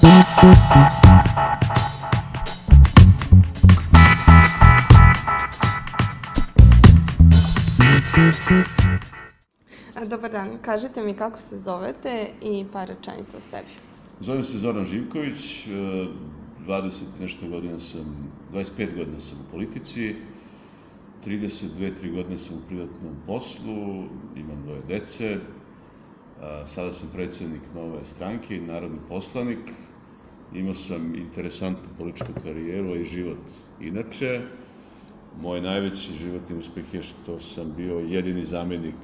Dobar dan, kažite mi kako se zovete i par rečenica o sebi. Zovem se Zoran Živković, 25 godina sam u politici, 32-3 godine sam u privatnom poslu, imam 2 dece, sada sam predsednik nove stranke i narodni poslanik, imao sam interesantnu političku karijeru i život inače. Moj najveći životni uspeh je što sam bio jedini zamenik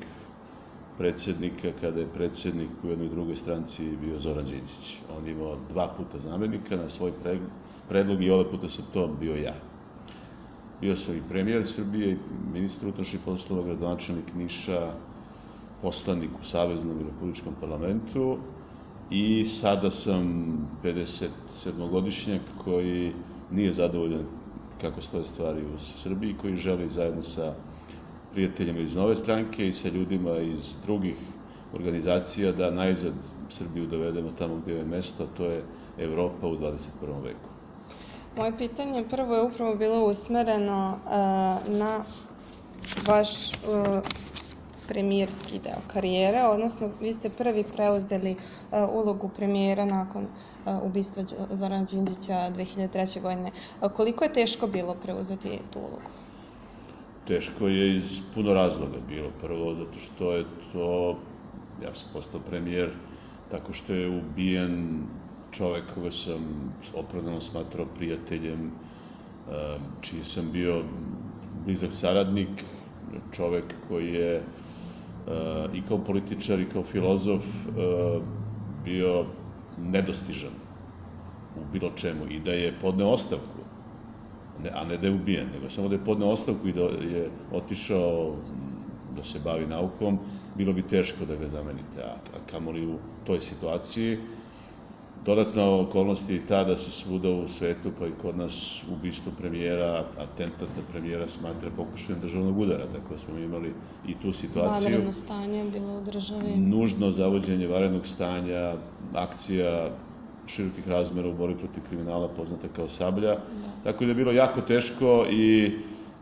predsednika kada je predsednik u jednoj drugoj stranci bio Zoran Đinđić. On je imao 2 puta zamenika na svoj predlog i ovaj puta sam to bio ja. Bio sam i premijer Srbije, i ministar unutrašnjih poslova, gradonačelnik Niša, poslanik u Saveznom i Republičkom parlamentu i sada sam 57-godišnjak koji nije zadovoljan kako stoje stvari u Srbiji, koji želi zajedno sa prijateljima iz nove stranke i sa ljudima iz drugih organizacija da najzad Srbiju dovedemo tamo gdje je mesto, a to je Evropa u 21. veku. Moje pitanje prvo je upravo bilo usmereno na vaš premijerski deo karijere, odnosno vi ste prvi preuzeli ulogu premijera nakon ubistva Zorana Đinđića 2003. godine. Koliko je teško bilo preuzeti tu ulogu? Teško je iz puno razloga bilo. Prvo, zato što je to, ja sam postao premijer tako što je ubijen čovek koga sam opravdano smatrao prijateljem, čiji sam bio blizak saradnik, čovek koji je i kao političar i kao filozof bio nedostižan u bilo čemu i da je podneo ostavku, a ne da je ubijen, nego samo da je podneo ostavku i da je otišao da se bavi naukom, bilo bi teško da ga zamenite, a kamoli u toj situaciji. Dodatna okolnost je i ta da se svuda u svetu, pa i kod nas, ubistvo premijera, atentat na premijera smatra pokušajem državnog udara, tako da smo imali i tu situaciju. Vanredno stanje je bilo u državi. Nužno zavođenje vanrednog stanja, akcija širokih razmera u borbi protiv kriminala poznata kao Sablja. Tako da je bilo jako teško i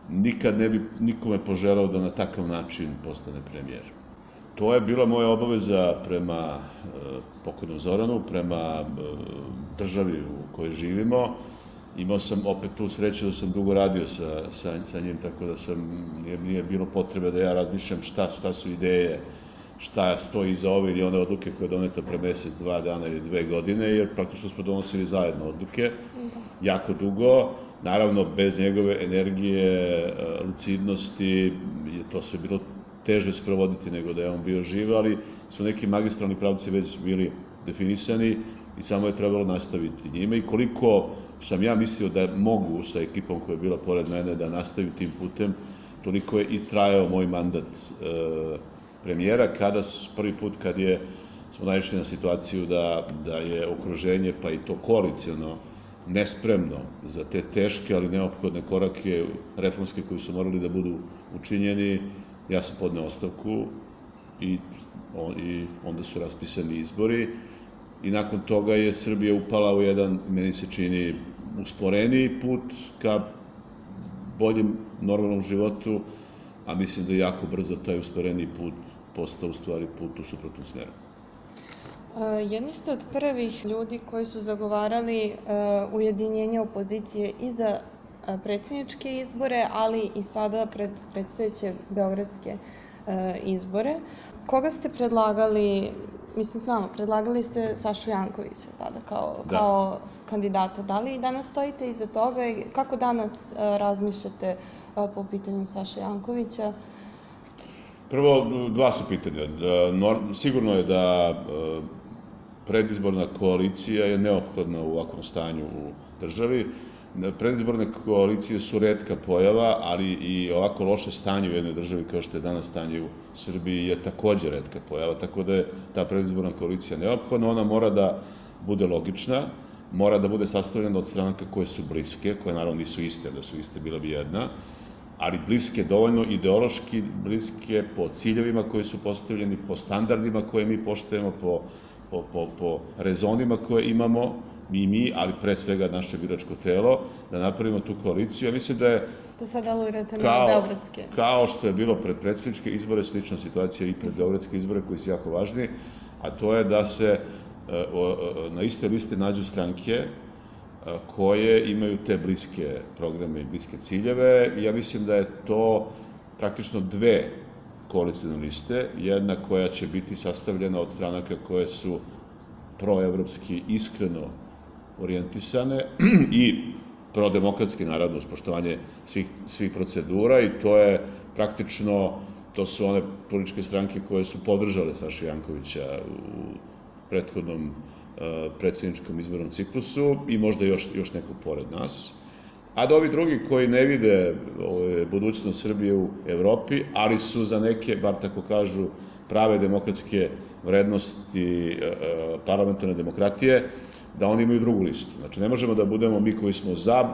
nikad ne bi nikome poželao da na takav način postane premijer. To je bila moja obaveza prema pokojnom Zoranu, prema državi u kojoj živimo. Imao sam opet tu sreću da sam dugo radio sa njim, tako da nije bilo potrebe da ja razmišljam šta su ideje, šta stoji iza ove ili one odluke koje je doneta pre mesec, 2 dana ili 2 godine, jer praktično smo donosili zajedno odluke, jako dugo. Naravno, bez njegove energije, lucidnosti, to sve bilo teže sprovoditi nego da je on bio živ, ali su neki magistralni pravci već bili definisani i samo je trebalo nastaviti njime. I koliko sam ja mislio da mogu sa ekipom koja je bila pored mene da nastavim tim putem, toliko je i trajao moj mandat premijera, prvi put kad smo naišli na situaciju da je okruženje, pa i to koalicijono, nespremno za te teške, ali neophodne korake reformske koji su morali da budu učinjeni. Ja sam podneo ostavku i onda su raspisani izbori i nakon toga je Srbija upala u jedan, meni se čini, usporeniji put ka boljem normalnom životu, a mislim da je jako brzo taj usporeniji put postao u stvari put u suprotnom smeru. Jedni ste od prvih ljudi koji su zagovarali ujedinjenje opozicije i za predsjedničke izbore, ali i sada pred predstojeće beogradske izbore. Koga ste predlagali, mislim znamo, predlagali ste Sašu Jankovića tada kao kandidata. Da li danas stojite iza toga i kako danas razmišljate po pitanju Saše Jankovića? Prvo, 2 su pitanja. Sigurno je da predizborna koalicija je neophodna u ovakvom stanju u državi. Predizborne koalicije su retka pojava, ali i ovako loše stanje u jednoj državi kao što je danas stanje u Srbiji je takođe retka pojava, tako da je ta predizborna koalicija neophodna. Ona mora da bude logična, mora da bude sastavljena od stranaka koje su bliske, koje naravno nisu iste, da su iste bila bi jedna, ali bliske dovoljno ideološki, bliske po ciljevima koji su postavljeni, po standardima koje mi poštujemo, po rezonima koje imamo mi, ali pre svega naše biračko telo, da napravimo tu koaliciju. Ja mislim da je To sad alujete na beogradske. Kao što je bilo pred predsjedničke izbore, slična situacija i pred beogradske izbore koji su jako važni, a to je da se na iste liste nađu stranke koje imaju te bliske programe i bliske ciljeve. Ja mislim da je to praktično dve koalicijne liste, jedna koja će biti sastavljena od stranaka koje su proevropski iskreno orijentisane i prodemokratski, naravno, uz poštovanje svih procedura, i to je praktično, to su one političke stranke koje su podržale Sašu Jankovića u prethodnom predsjedničkom izbornom ciklusu i možda još neko pored nas. A da ovi drugi koji ne vide budućnost Srbije u Evropi, ali su za neke, bar tako kažu, prave demokratske vrednosti parlamentarne demokratije, da oni imaju drugu listu. Znači, ne možemo da budemo mi koji smo za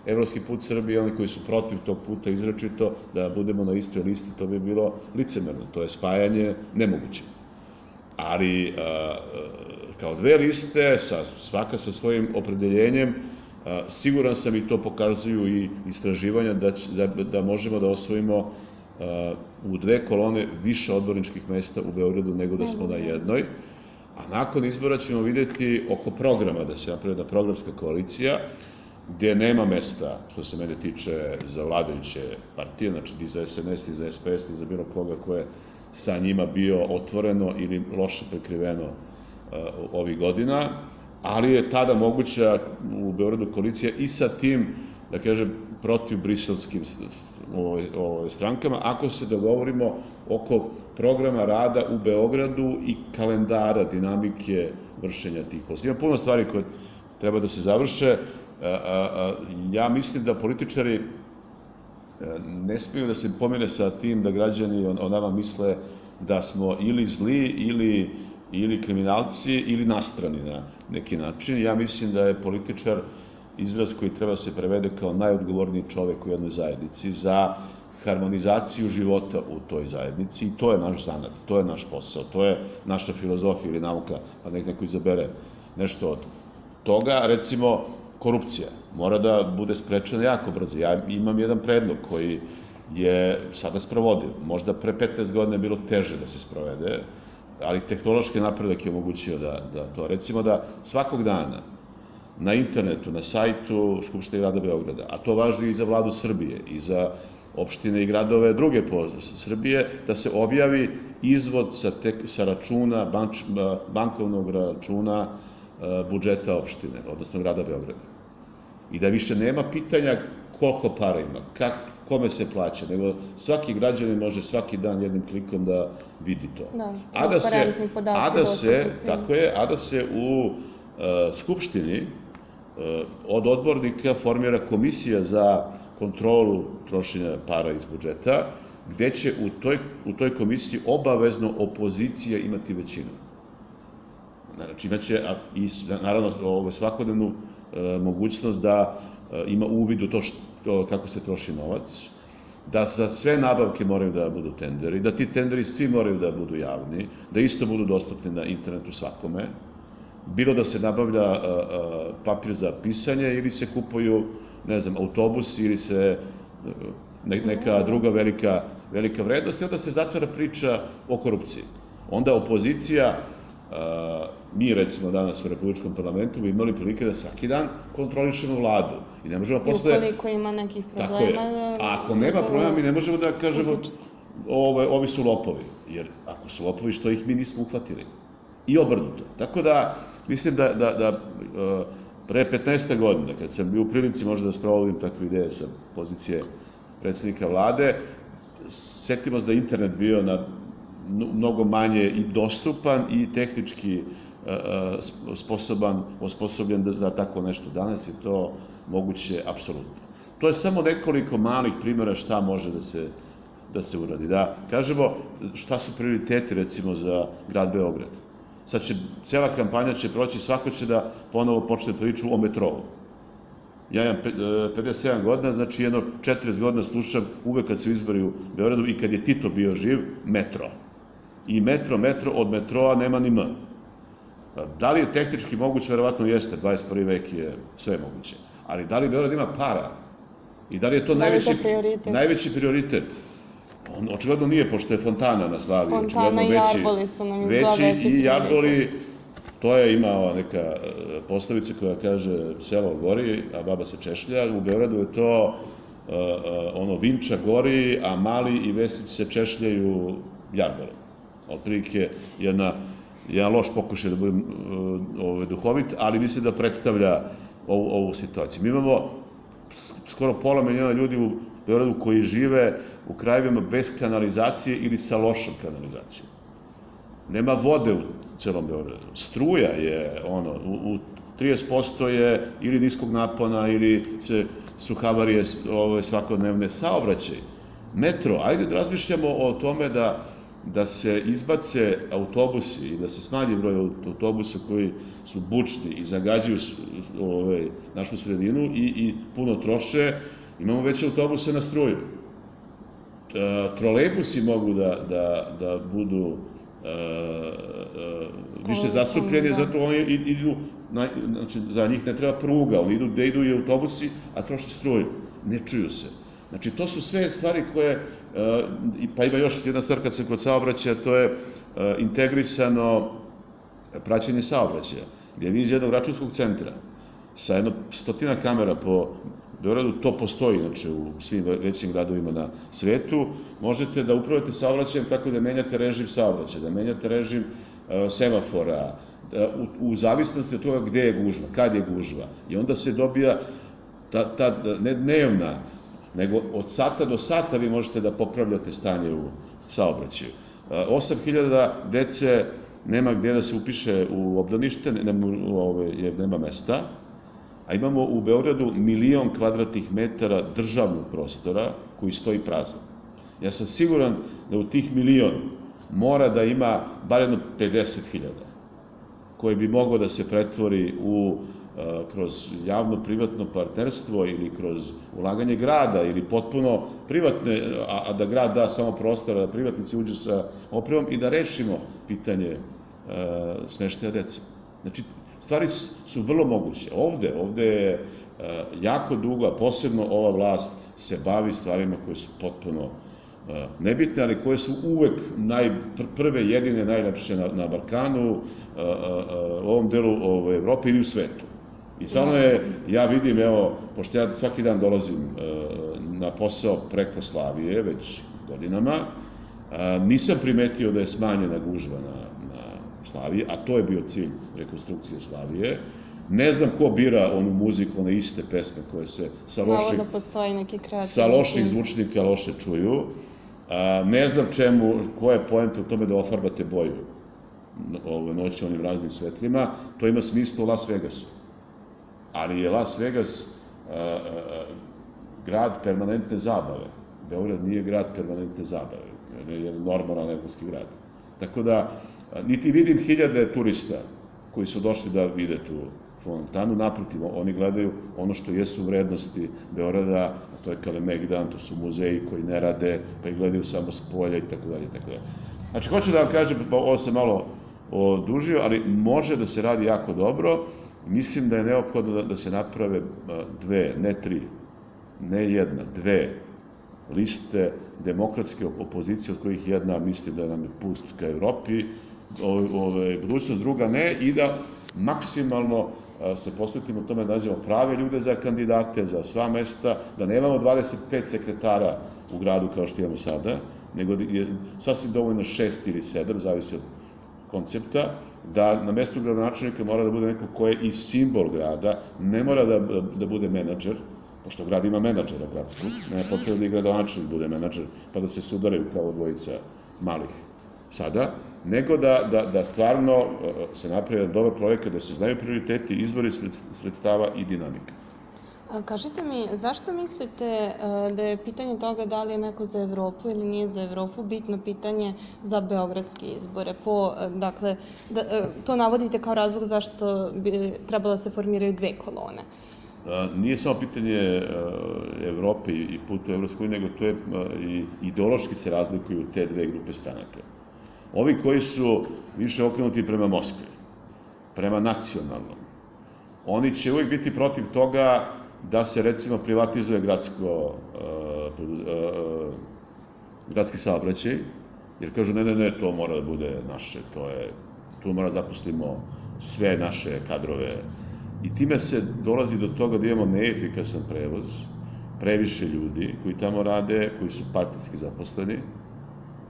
evropski put Srbije, oni koji su protiv tog puta izrečito, da budemo na istoj listi, to bi bilo licemerno, to je spajanje nemoguće. Ali, kao dve liste, svaka sa svojim opredeljenjem, siguran sam, i to pokazuju i istraživanja, da možemo da osvojimo u dve kolone više odborničkih mesta u Beogradu nego da smo na jednoj. A nakon izbora ćemo vidjeti oko programa, da se napravi jedna programska koalicija, gdje nema mesta, što se mene tiče, za vladajuće partije, znači ni za SNS, ni za SPS, ni za bilo koga ko je sa njima bio otvoreno ili loše prekriveno ovih godina, ali je tada moguća u Beogradu koalicija i sa tim, da kažem, protivbriselskim strankama, ako se dogovorimo oko programa rada u Beogradu i kalendara, dinamike vršenja tih poslova. Ima puno stvari koje treba da se završe. Ja mislim da političari ne smiju da se pomene sa tim da građani o nama misle da smo ili zli, ili kriminalci, ili nastrani na neki način. Ja mislim da je političar izraz koji treba se prevede kao najodgovorniji čovek u jednoj zajednici za harmonizaciju života u toj zajednici, i to je naš zanat, to je naš posao, to je naša filozofija ili nauka, pa nek neko izabere nešto od toga. Recimo, korupcija mora da bude sprečena jako brzo. Ja imam jedan predlog koji je sada sprovodiv. Možda pre 15 godina je bilo teže da se sprovede, ali tehnološki napredak je omogućio da to. Recimo da svakog dana na internetu, na sajtu Skupštine grada Beograda, a to važi i za vladu Srbije, i za opštine i gradove druge po Srbije, da se objavi izvod sa računa, bankovnog računa budžeta opštine, odnosno grada Beograda. I da više nema pitanja koliko para ima, kome se plaća, nego svaki građanin može svaki dan jednim klikom da vidi to. Transparentni podaci dostupni svima. Tako je, a da se u Skupštini od odbornika formira komisija za kontrolu trošenja para iz budžeta, gde će u toj komisiji obavezno opozicija imati većinu. Znači, imaće i naravno svakodnevnu mogućnost da ima uvid u to kako se troši novac, da za sve nabavke moraju da budu tenderi, da ti tenderi svi moraju da budu javni, da isto budu dostupni na internetu svakome, bilo da se nabavlja papir za pisanje ili se kupuju, ne znam, autobusi ili se neka druga velika vrednost, i onda se zatvara priča o korupciji. Onda opozicija, mi recimo danas u Republičkom parlamentu bi imali prilike da svaki dan kontrolišemo vladu. I ne možemo posle... Ukoliko ima nekih problema... A ako nema problema, mi ne možemo da kažemo ovi su lopovi. Jer ako su lopovi, što ih mi nismo uhvatili? I obrnuto. Tako da, mislim da pre 15 godina, kad sam bio u prilici možda da sprovodim takve ideje sa pozicije predsjednika vlade, setimo se da je internet bio na mnogo manje i dostupan i tehnički osposobljen za tako nešto. Danas je to moguće apsolutno. To je samo nekoliko malih primjera šta može da se uradi. Da kažemo šta su prioriteti recimo za grad Beograd. Sad će, cela kampanja će proći, svako će da ponovo počne priču o metrovu. Ja imam 57 godina, znači jedno 40 godina slušam uvek kad su izbori u Beogradu i kad je Tito bio živ, metro. I metro, od metroa nema ni M. Da li je tehnički moguće? Verovatno jeste, 21. vek je sve moguće. Ali da li Beograd ima para? I da li je to najveći prioritet? On očigledno nije, pošto je fontana na Slaviji. Fontana i Jarboli su nam izgleda veći prioritet. I Jarboli, to je imao neka poslovica koja kaže selo gori, a baba se češlja. U Beogradu je to Vinča gori, a Mali i Vesić se češljaju Jarbole. Otprilike jedan loš pokušaj da budem duhovit, ali mislim da predstavlja ovu situaciju. Mi imamo skoro pola miliona ljudi u Beogradu koji žive u krajevima bez kanalizacije ili sa lošom kanalizacijom. Nema vode u celom Beogradu. Struja je u 30% je ili niskog napona ili su havarije svakodnevne. Saobraćaj, metro, ajde da razmišljamo o tome da se izbace autobusi i da se smanji broj autobusa koji su bučni i zagađuju našu sredinu i puno troše. Imamo već autobuse na struju. Trolejbusi mogu da budu više zastupljeni, zato oni idu, znači za njih ne treba pruga, oni idu gde idu i autobusi, a troše struju. Ne čuju se. Znači, to su sve stvari koje, pa ima još jedna stvar kad se kod saobraćaja, to je integrisano praćenje saobraćaja, gdje vi iz jednog računskog centra sa jedno 100 kamera po Beogradu, to postoji inače u svim većim gradovima na svetu, možete da upravljate saobraćajem tako da menjate režim saobraćaja, da menjate režim semafora, u zavisnosti od toga gde je gužva, kad je gužva. I onda se dobija ta ne dnevna, nego od sata do sata vi možete da popravljate stanje u saobraćaju. 8.000 dece nema gde da se upiše u obdanište, jer nema mesta, a imamo u Beogradu 1.000.000 kvadratnih metara državnog prostora koji stoji prazan. Ja sam siguran da u tih 1.000.000 mora da ima bar jedno 50.000 koje bi moglo da se pretvori kroz javno-privatno partnerstvo ili kroz ulaganje grada ili potpuno privatne, a da grad da samo prostora, da privatnici uđu sa opremom i da rešimo pitanje smeštaja dece. Znači, stvari su vrlo moguće. Ovde je jako dugo, a posebno ova vlast se bavi stvarima koje su potpuno nebitne, ali koje su uvek prve, jedine, najlepše na Balkanu, u ovom delu Evrope ili u svetu. I stvarno ja vidim, pošto ja svaki dan dolazim na posao preko Slavije, već godinama, nisam primetio da je smanjena gužva na Slaviji, a to je bio cilj rekonstrukcije Slavije. Ne znam ko bira onu muziku, one iste pesme koje se sa loših zvučnika loše čuju. Ne znam koja je poenta u tome da ofarbate boju noći onim raznim svetlima. To ima smisla u Las Vegasu. Ali je Las Vegas grad permanentne zabave. Beograd nije grad permanentne zabave. Je jedan normalan evropski grad. Tako da, niti vidim hiljade turista koji su došli da vide tu fontanu, naprotiv, oni gledaju ono što jesu vrednosti Beograda, a to je Kalemegdan, to su muzeji koji ne rade, pa ih gledaju samo s polja i tako dalje, i tako dalje. Znači, hoću da vam kažem, ovo sam malo odužio, ali može da se radi jako dobro. Mislim da je neophodno da se naprave dve, ne tri, ne jedna, dve liste demokratske opozicije, od kojih jedna mislim da nam je put ka Evropi, budućnost, druga ne, i da maksimalno se posvetimo tome da nađemo prave ljude za kandidate, za sva mesta, da nemamo 25 sekretara u gradu kao što imamo sada, nego je sasvim dovoljno 6 ili 7, zavisi od koncepta, da na mestu gradonačelnika mora da bude neko ko je i simbol grada, ne mora da bude menadžer, pošto grad ima menadžera gradskog, nema potrebe da i gradonačelnik bude menadžer, pa da se sudaraju kao dvojica malih sada, nego da stvarno se napravi dobar projekat, da se znaju prioriteti, izvori sredstava i dinamika. Kažite mi, zašto mislite da je pitanje toga da li je neko za Evropu ili nije za Evropu bitno pitanje za beogradske izbore? Dakle, to navodite kao razlog zašto bi trebalo da se formiraju dve kolone. Nije samo pitanje Evrope i puta u Evropsku uniju, nego to je i ideološki se razlikuju te dve grupe stranaka. Ovi koji su više okrenuti prema Moskvi, prema nacionalnom. Oni će uvijek biti protiv toga da se recimo privatizuje gradski saobraćaj, jer kažu ne, to mora da bude naše, tu mora zaposlimo sve naše kadrove. I time se dolazi do toga da imamo neefikasan prevoz, previše ljudi koji tamo rade, koji su partijski zaposleni,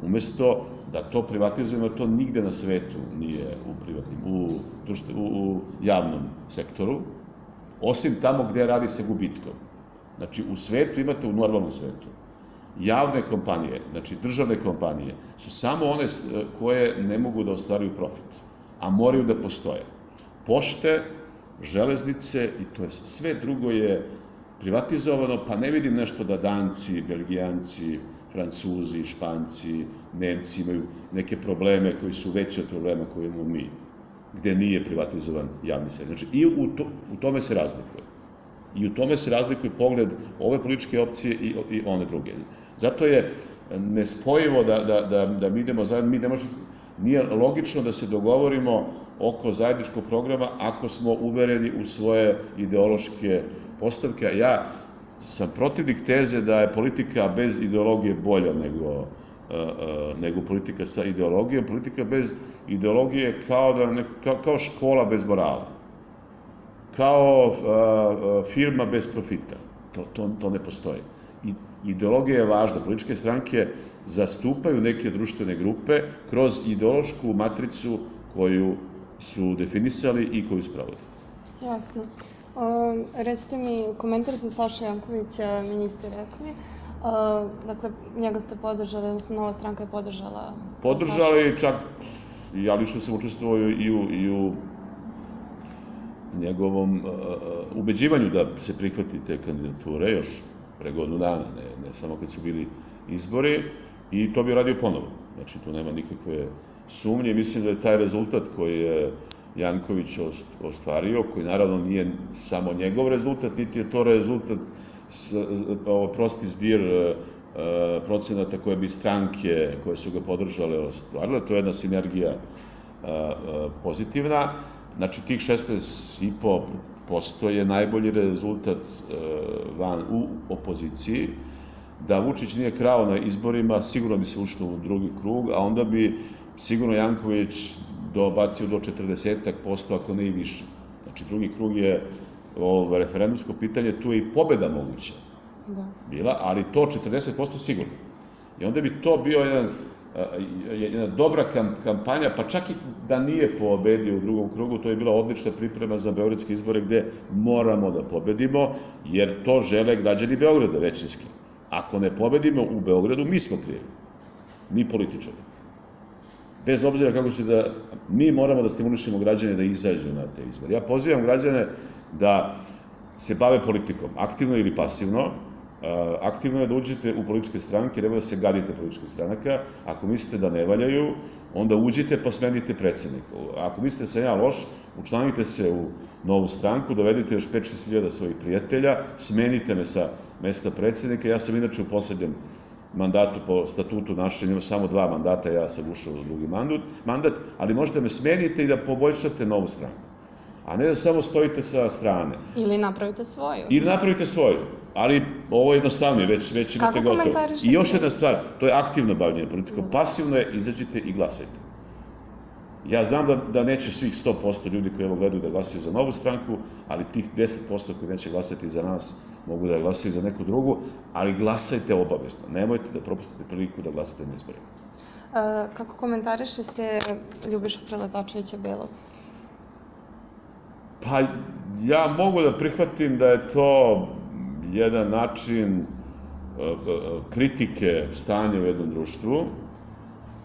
umesto da to privatizujemo, to nigde na svetu nije u javnom sektoru, osim tamo gde radi se gubitkom. Znači, u svetu imate, u normalnom svetu, javne kompanije, znači državne kompanije, su samo one koje ne mogu da ostvaruju profit, a moraju da postoje. Pošte, železnice i to je sve drugo je privatizovano, pa ne vidim nešto da Danci, Belgijanci, Francuzi, Španci, Nemci imaju neke probleme koji su veći od problema koje imamo mi, gde nije privatizovan javni sektor. Znači, i u tome se razlikuje. I u tome se razlikuje pogled ove političke opcije i one druge. Zato je nespojivo da mi idemo zajedno, nije logično da se dogovorimo oko zajedničkog programa ako smo uvereni u svoje ideološke postavke. Ja sam protivnik teze da je politika bez ideologije bolja nego politika sa ideologijom. Politika bez ideologije je kao škola bez morala, kao firma bez profita. To ne postoji. Ideologija je važna. Političke stranke zastupaju neke društvene grupe kroz ideološku matricu koju su definisali i koju sprovode. Jasno. Recite mi, komentar za Sašu Jankovića, mi niste rekli. Dakle, njega ste podržali, odnosno Nova stranka je podržala? Podržali, čak ja lično sam učestvovao i u njegovom ubeđivanju da se prihvati te kandidature, još pre godinu dana, ne samo kad su bili izbori, i to bi radio ponovo. Znači, tu nema nikakve sumnje. Mislim da je taj rezultat koji je Janković ostvario, koji naravno nije samo njegov rezultat, niti je to rezultat prosti zbir procenata koje bi stranke koje su ga podržale ostvarile. To je jedna sinergija pozitivna. Znači, tih 16,5% je najbolji rezultat u opoziciji. Da Vučić nije krao na izborima, sigurno bi se ušlo u drugi krug, a onda bi sigurno Janković dobacio do 40% ako ne i više. Znači, drugi krug je referendumsko pitanje, tu je i pobeda moguća bila, ali to 40% sigurno. I onda bi to bio jedna dobra kampanja, pa čak i da nije pobedio u drugom krugu, to je bila odlična priprema za beogradske izbore gde moramo da pobedimo, jer to žele građani Beograda većinski. Ako ne pobedimo u Beogradu, mi smo krivi. Mi političari. Bez obzira kako će da... Mi moramo da stimulišemo građane da izađu na te izbore. Ja pozivam građane da se bave politikom, aktivno ili pasivno. Aktivno je da uđete u političke stranke, nema da se gadite političkih stranaka. Ako mislite da ne valjaju, onda uđite pa smenite predsednika. Ako mislite da sam ja loš, učlanite se u novu stranku, dovedite još 5-6 hiljada svojih prijatelja, smenite me sa mesta predsednika. Ja sam inače u poslednjem mandatu po statutu našem, imam samo 2 mandata, ja sam ušao u drugi mandat, ali možete me smenite i da poboljšate novu stranku. A ne da samo stojite sa strane. Ili napravite svoju. Ili napravite svoju. Ali ovo je jednostavnije, već imate gotovo. Kako komentarišete? I još jedna stvar, to je aktivno bavljanje politikom. Pasivno je, izađite i glasajte. Ja znam da neće svih 100% ljudi koji ovo gledaju da glasaju za novu stranku, ali tih 10% koji neće glasati za nas mogu da glasaju za neku drugu, ali glasajte obavezno. Nemojte da propustite priliku da glasate na izborima. Kako komentarišete Ljubišu Preletačevića Belog? Pa ja mogu da prihvatim da je to jedan način kritike stanja u jednom društvu,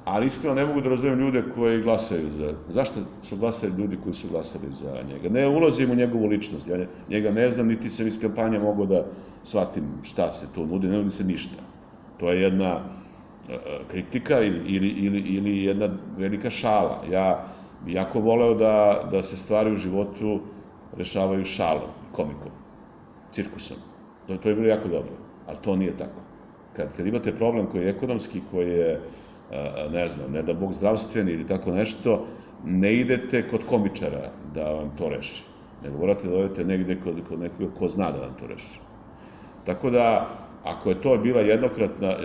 ali iskreno ne mogu da razumijem ljude koji glasaju za... Zašto su glasali ljudi koji su glasali za njega? Ne ulazim u njegovu ličnost, ja njega ne znam, niti sam iz kampanja mogao da shvatim šta se tu nudi, ne nudi se ništa. To je jedna kritika ili jedna velika šala. Ja bi jako voleo da se stvari u životu rešavaju šalom, komikom, cirkusom. To je bilo jako dobro, ali to nije tako. Kad imate problem koji je ekonomski, koji je, ne znam, ne da Bog zdravstveni ili tako nešto, ne idete kod komičara da vam to reši, nego morate da odete negde kod nekoga ko zna da vam to reši. Tako da, ako je to bila jednokratna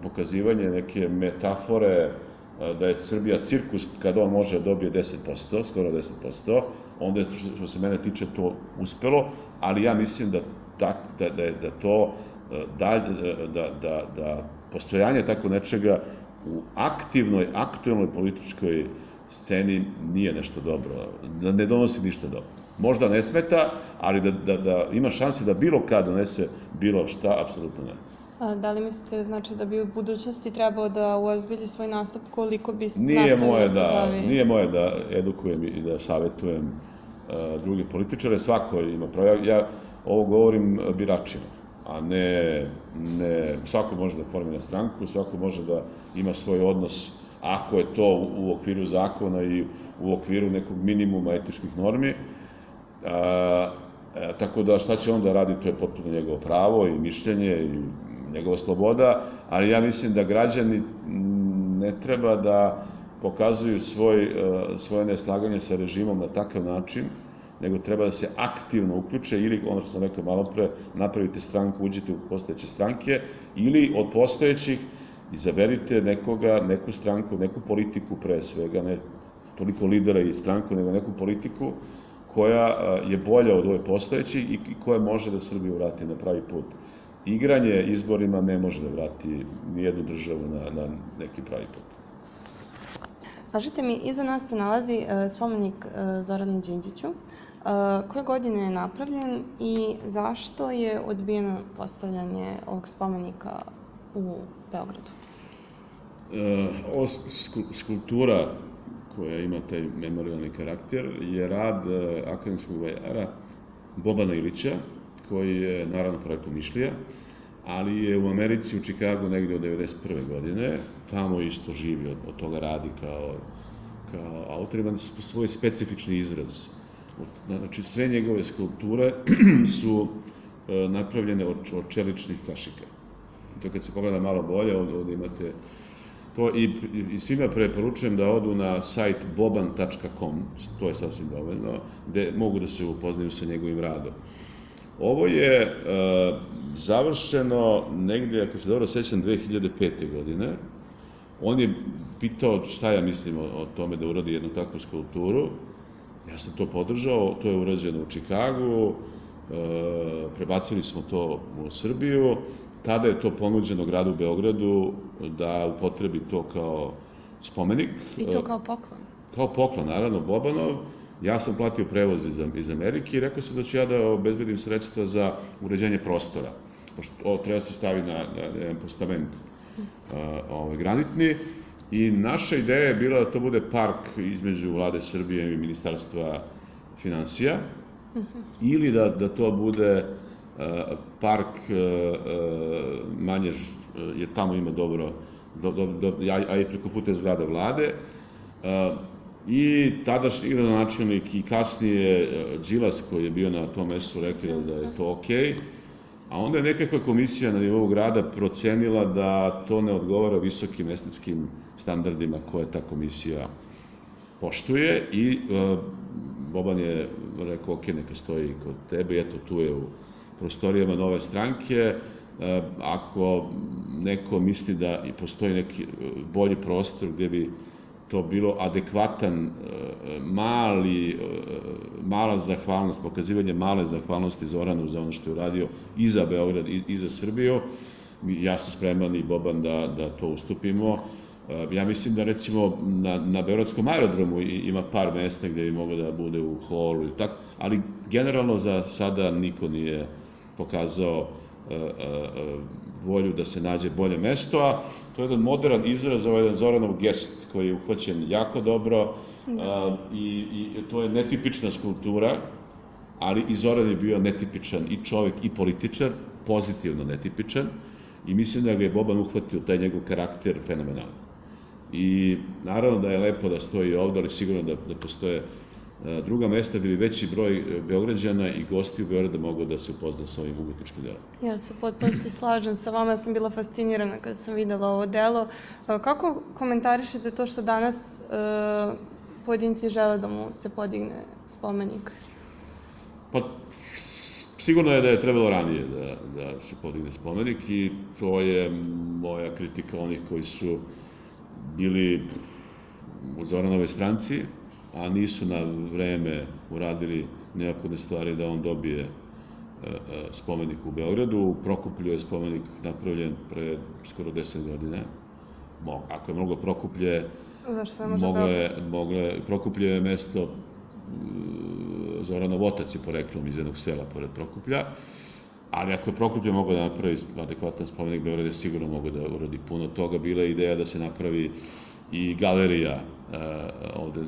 pokazivanje neke metafore da je Srbija cirkus kada on može da dobije 10%, skoro 10%, onda je, što se mene tiče, to uspelo, ali ja mislim da to, da postojanje tako nečega u aktuelnoj političkoj sceni nije nešto dobro, da ne donosi ništa dobro. Možda ne smeta, ali da ima šanse da bilo kad donese bilo šta, apsolutno ne. Da li mislite, znači, da bi u budućnosti trebao da uozbilji svoj nastup koliko bi nastavio da se bavi? Nije moje da edukujem i da savjetujem druge političare, svako ima pravo. Ja ovo govorim biračima, a ne svako može da formira stranku, svako može da ima svoj odnos, ako je to u okviru zakona i u okviru nekog minimuma etičkih normi. Tako da šta će on da radi, to je potpuno njegovo pravo i mišljenje i njegova sloboda, ali ja mislim da građani ne treba da pokazuju svoje neslaganje sa režimom na takav način, nego treba da se aktivno uključe ili, ono što sam rekao malo pre, napravite stranku, uđite u postojeće stranke, ili od postojećih izaberite neku stranku, neku politiku pre svega, ne toliko lidera i stranku, nego neku politiku koja je bolja od ove postojeće i koja može da Srbiju vrati na pravi put. Igranje izborima ne može da vrati nijednu državu na neki pravi put. Kažite mi, iza nas se nalazi spomenik Zoranu Đinđiću. Koje godine je napravljen i zašto je odbijeno postavljanje ovog spomenika u Beogradu? Ova skulptura koja ima taj memorialni karakter je rad akademskog vajara Bobana Ilića, koji je naravno projektom Nišlija, ali je u Americi, u Čikagu, negde od 1991. godine, tamo isto živi, od toga radi kao autor, ima svoj specifični izraz. Znači, sve njegove skulpture su napravljene od čeličnih kašika. To kad se pogleda malo bolje, ovde imate to i svima preporučujem da odu na sajt boban.com, to je sasvim dovoljno, gde mogu da se upoznaju sa njegovim radom. Ovo je završeno negde, ako se dobro sećam, 2005. godine. On je pitao šta ja mislim o tome da uradi jednu takvu skulpturu. Ja sam to podržao, to je urađeno u Čikagu, prebacili smo to u Srbiju. Tada je to ponuđeno gradu Beogradu da upotrebi to kao spomenik. I to kao poklon? Kao poklon, naravno, Bobanov. Ja sam platio prevoz iz Amerike i rekao sam da ću ja da obezbedim sredstva za uređenje prostora. Pošto treba se staviti na jedan postament granitni. I naša ideja je bila da to bude park između Vlade Srbije i Ministarstva finansija. Ili da to bude park manje, jer tamo ima dobro, a i preko puta zgrada Vlade. I tadašnji gradonačelnik i kasnije Đilas, koji je bio na tom mestu, rekli da je to okej. A onda je nekakva komisija na nivou grada procenila da to ne odgovara visokim estetskim standardima koje ta komisija poštuje i Boban je rekao, ok, neka stoji kod tebe, eto tu je u prostorijama Nove stranke. Ako neko misli da postoji neki bolji prostor gde bi to bilo adekvatan, mala zahvalnost, pokazivanje male zahvalnosti Zoranu za ono što je uradio i za Beograd i za Srbiju. Ja sam spreman i Boban da to ustupimo. Ja mislim da recimo na Beogradskom aerodromu ima par mesta gde bi moglo da bude u holu i tako, ali generalno za sada niko nije pokazao volju da se nađe bolje mesto, a to je jedan modern izraz, ovo je jedan Zoranov gest koji je uhvaćen jako dobro i to je netipična skulptura, ali i Zoran je bio netipičan i čovek i političar, pozitivno netipičan i mislim da ga je Boban uhvatio taj njegov karakter fenomenalno. I naravno da je lepo da stoji ovde, ali sigurno da postoje druga mesta gde bi veći broj Beograđana i gosti u Beogradu mogu da se upozna sa ovim umetničkim delom. Ja se potpunosti slažem sa vama, ja sam bila fascinirana kada sam videla ovo delo. Kako komentarišete to što danas pojedinci žele da mu se podigne spomenik? Pa, sigurno je da je trebalo ranije da se podigne spomenik i to je moja kritika onih koji su bili u Zoranovoj stranci, a nisu na vreme uradili neophodne stvari da on dobije spomenik u Beogradu. U Prokuplju je spomenik napravljen pre skoro 10 godina. Ako je moglo Prokuplje, Prokuplje je mesto Zoranov otac je poreklom iz jednog sela pored Prokuplja, ali ako je Prokuplje moglo da napravi adekvatan spomenik, Beograd je sigurno mogao da uradi puno toga. Bila je ideja da se napravi i galerija ovde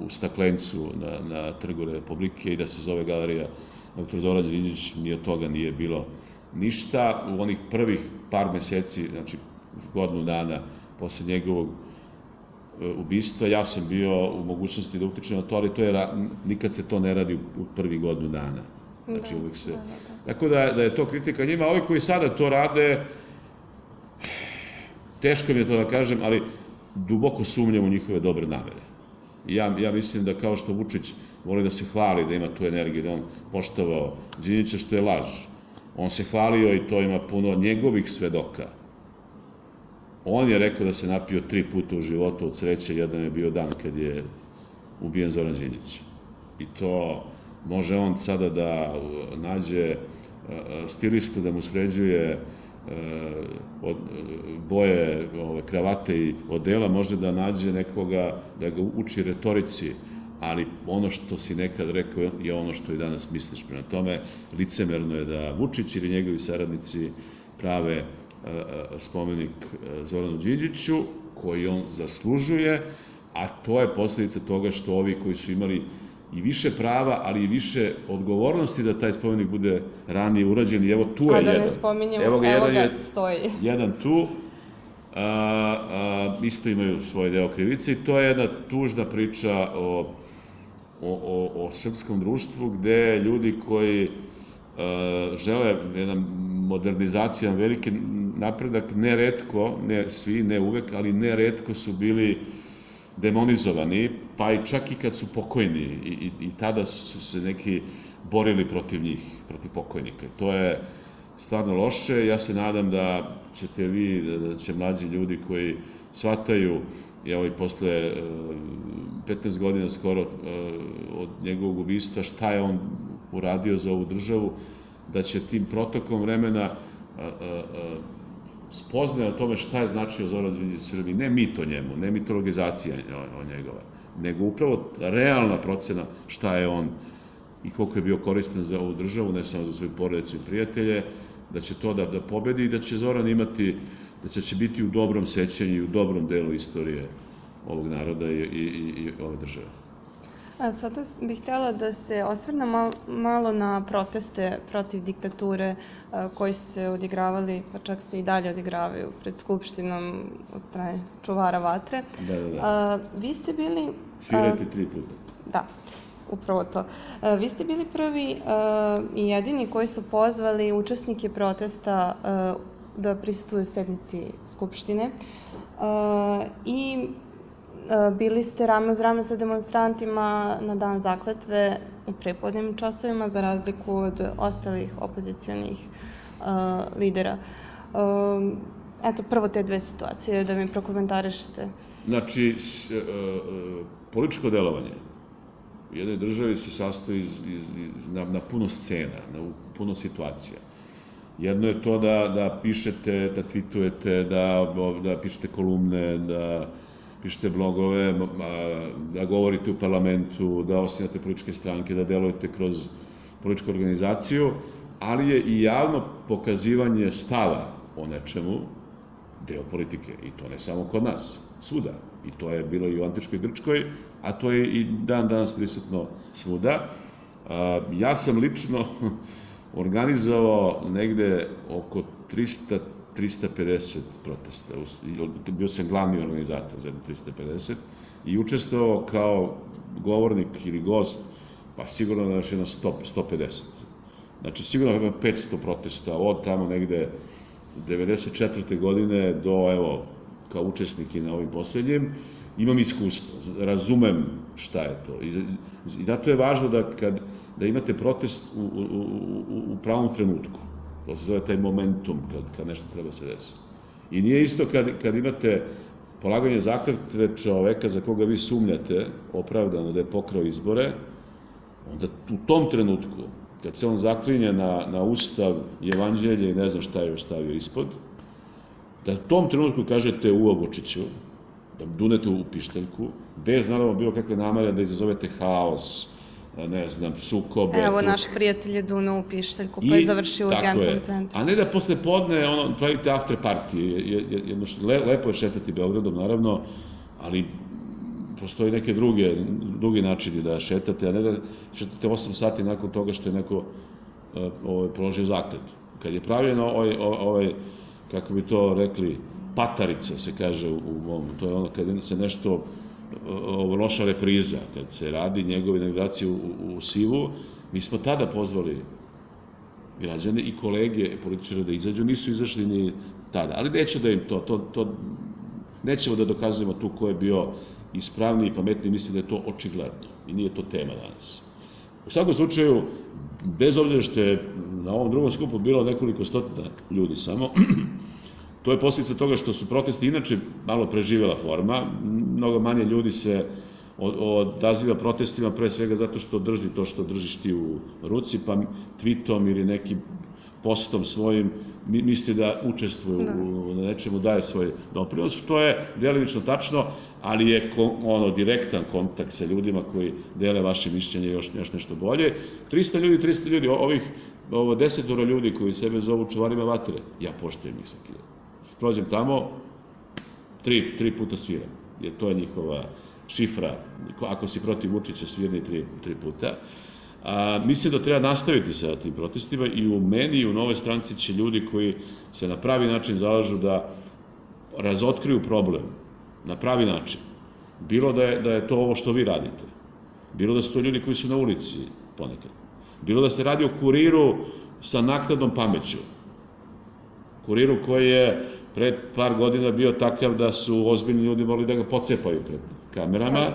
u Staklencu na Trgu Republike i da se zove galerija dr. Zoran Đinđić, ni od toga nije bilo ništa. U onih prvih par meseci, znači godinu dana posle njegovog ubistva, ja sam bio u mogućnosti da utičem na to, ali nikad se to ne radi u prvih godinu dana. Znači uvek se... Tako da je to kritika njima. Ovi koji sada to rade, teško mi je to da kažem, ali duboko sumnjam u njihove dobre namere. Ja mislim da kao što Vučić voli da se hvali, da ima tu energiju, da on poštovao Đinđića, što je laž. On se hvalio i to ima puno njegovih svedoka. On je rekao da se napio 3 puta u životu od sreće, jedan je bio dan kad je ubijen Zoran Đinđić. I to može on sada da nađe stilistu da mu sređuje boje kravate i odela, može da nađe nekoga da ga uči retorici, ali ono što si nekad rekao je ono što i danas misliš. Prema tome, licemerno je da Vučić ili njegovi saradnici prave spomenik Zoranu Đinđiću, koji on zaslužuje, a to je posledica toga što ovi koji su imali i više prava, ali i više odgovornosti da taj spomenik bude ranije urađen, i evo tu je jedan. A da ne spominjemo, evo ga stoji. Jedan tu, isto imaju svoj deo krivice i to je jedna tužna priča o srpskom društvu, gde ljudi koji žele jedan modernizacija, veliki napredak, neretko, ne svi, ne uvek, ali neretko su bili demonizovani, pa i čak i kad su pokojni, i tada su se neki borili protiv njih, protiv pokojnika. To je stvarno loše. Ja se nadam da ćete vi, da će mlađi ljudi koji shvataju, evo i posle 15 godina skoro od njegovog ubistva, šta je on uradio za ovu državu, da će tim protokom vremena spoznaje o tome šta je značio Zoran Đinđić Srbiji. Ne mit o njemu, ne mitologizacija o njegova, nego upravo realna procena šta je on i koliko je bio koristan za ovu državu, ne samo za svoju porodicu i prijatelje, da će to da pobedi i da će Zoran imati, da će biti u dobrom sećanju i u dobrom delu istorije ovog naroda i ove države. Sada bih htjela da se osvrnem malo na proteste protiv diktature koji su se odigravali, pa čak se i dalje odigravaju pred Skupštinom od strane čuvara vatre. Da. Vi ste bili... Svirati 3 puta. Da, upravo to. Vi ste bili prvi i jedini koji su pozvali učesnike protesta da prisustvuju sednici Skupštine i bili ste rame uz rame sa demonstrantima na dan zakletve u prepodnevnim časovima, za razliku od ostalih opozicionih lidera. Eto, prvo te dve situacije, da mi prokomentarišete. Znači, političko delovanje u jednoj državi se sastoji na puno scena, na puno situacija. Jedno je to da pišete, da tweetujete, da pišete kolumne, da pišete blogove, da govorite u parlamentu, da osnivate političke stranke, da delujete kroz političku organizaciju, ali je i javno pokazivanje stava o nečemu deo politike, i to ne samo kod nas, svuda. I to je bilo i u antičkoj Grčkoj, a to je i dan danas prisutno svuda. Ja sam lično organizovao negde oko 350 protesta. Bio sam glavni organizator za 350 i učestvovao kao govornik ili gost, pa sigurno na 150. Znači, sigurno 500 protesta od tamo negde 94. godine do, evo, kao učesnik i na ovim posljednjim. imam iskustvo, razumem šta je to. I zato je važno da imate protest u pravom trenutku. To se zove taj momentum kad nešto treba se desiti. I nije isto kad imate polaganje zakletve čoveka za koga vi sumnjate opravdano da je pokrao izbore, onda u tom trenutku, kad se on zaklinje na Ustav, Evanđelje i ne znam šta je još stavio ispod, da u tom trenutku kažete u Vučiću, da dunete u pištaljku, bez naravno bilo kakve namere da izazovete haos, ne znam, sukobe. Evo, naš prijatelj je dunuo u pištaljku, pa je završio u urgentnom centru. A ne da posle podne pravite after party, lepo je šetati Beogradom, naravno, ali postoji neke drugi načini da šetate, a ne da šetate 8 sati nakon toga što je neko položio zakletvu. Kad je pravljeno kako bi to rekli, patarica se kaže u mom, to je ono kad se nešto loša repriza, kad se radi njegove inauguracije u Sivu, mi smo tada pozvali građane i kolege političara da izađu, nisu izašli ni tada, ali neće da im nećemo da dokazujemo tu ko je bio ispravniji i pametniji, mislim da je to očigledno i nije to tema danas. U svakom slučaju, bez obzira što je na ovom drugom skupu bilo nekoliko stotina ljudi samo, to je posljedica toga što su protesti inače malo preživjela forma, mnogo manje ljudi se odaziva protestima pre svega zato što drži to što držiš ti u ruci, pa tweetom ili nekim postom svojim misli da učestvuju na nečemu, daje svoj doprinos, što je delimično tačno, ali je direktan kontakt sa ljudima koji dele vaše mišljenje još nešto bolje. 300 ljudi, ovih 10 ljudi koji sebe zovu čuvarima vatre, ja poštujem ih svaki dan. Prođem tamo, 3 puta sviram, jer to je njihova šifra. Ako si protiv Vučića, svirni 3 puta. Mislim da treba nastaviti sa tim protestima i u meni i u Novoj stranci će ljudi koji se na pravi način zalažu da razotkriju problem na pravi način. Bilo da je to ovo što vi radite, bilo da su to ljudi koji su na ulici ponekad, bilo da se radi o kuriru sa naknadnom pameću, kuriru koji je pred par godina bio takav da su ozbiljni ljudi morali da ga pocepaju pred kamerama.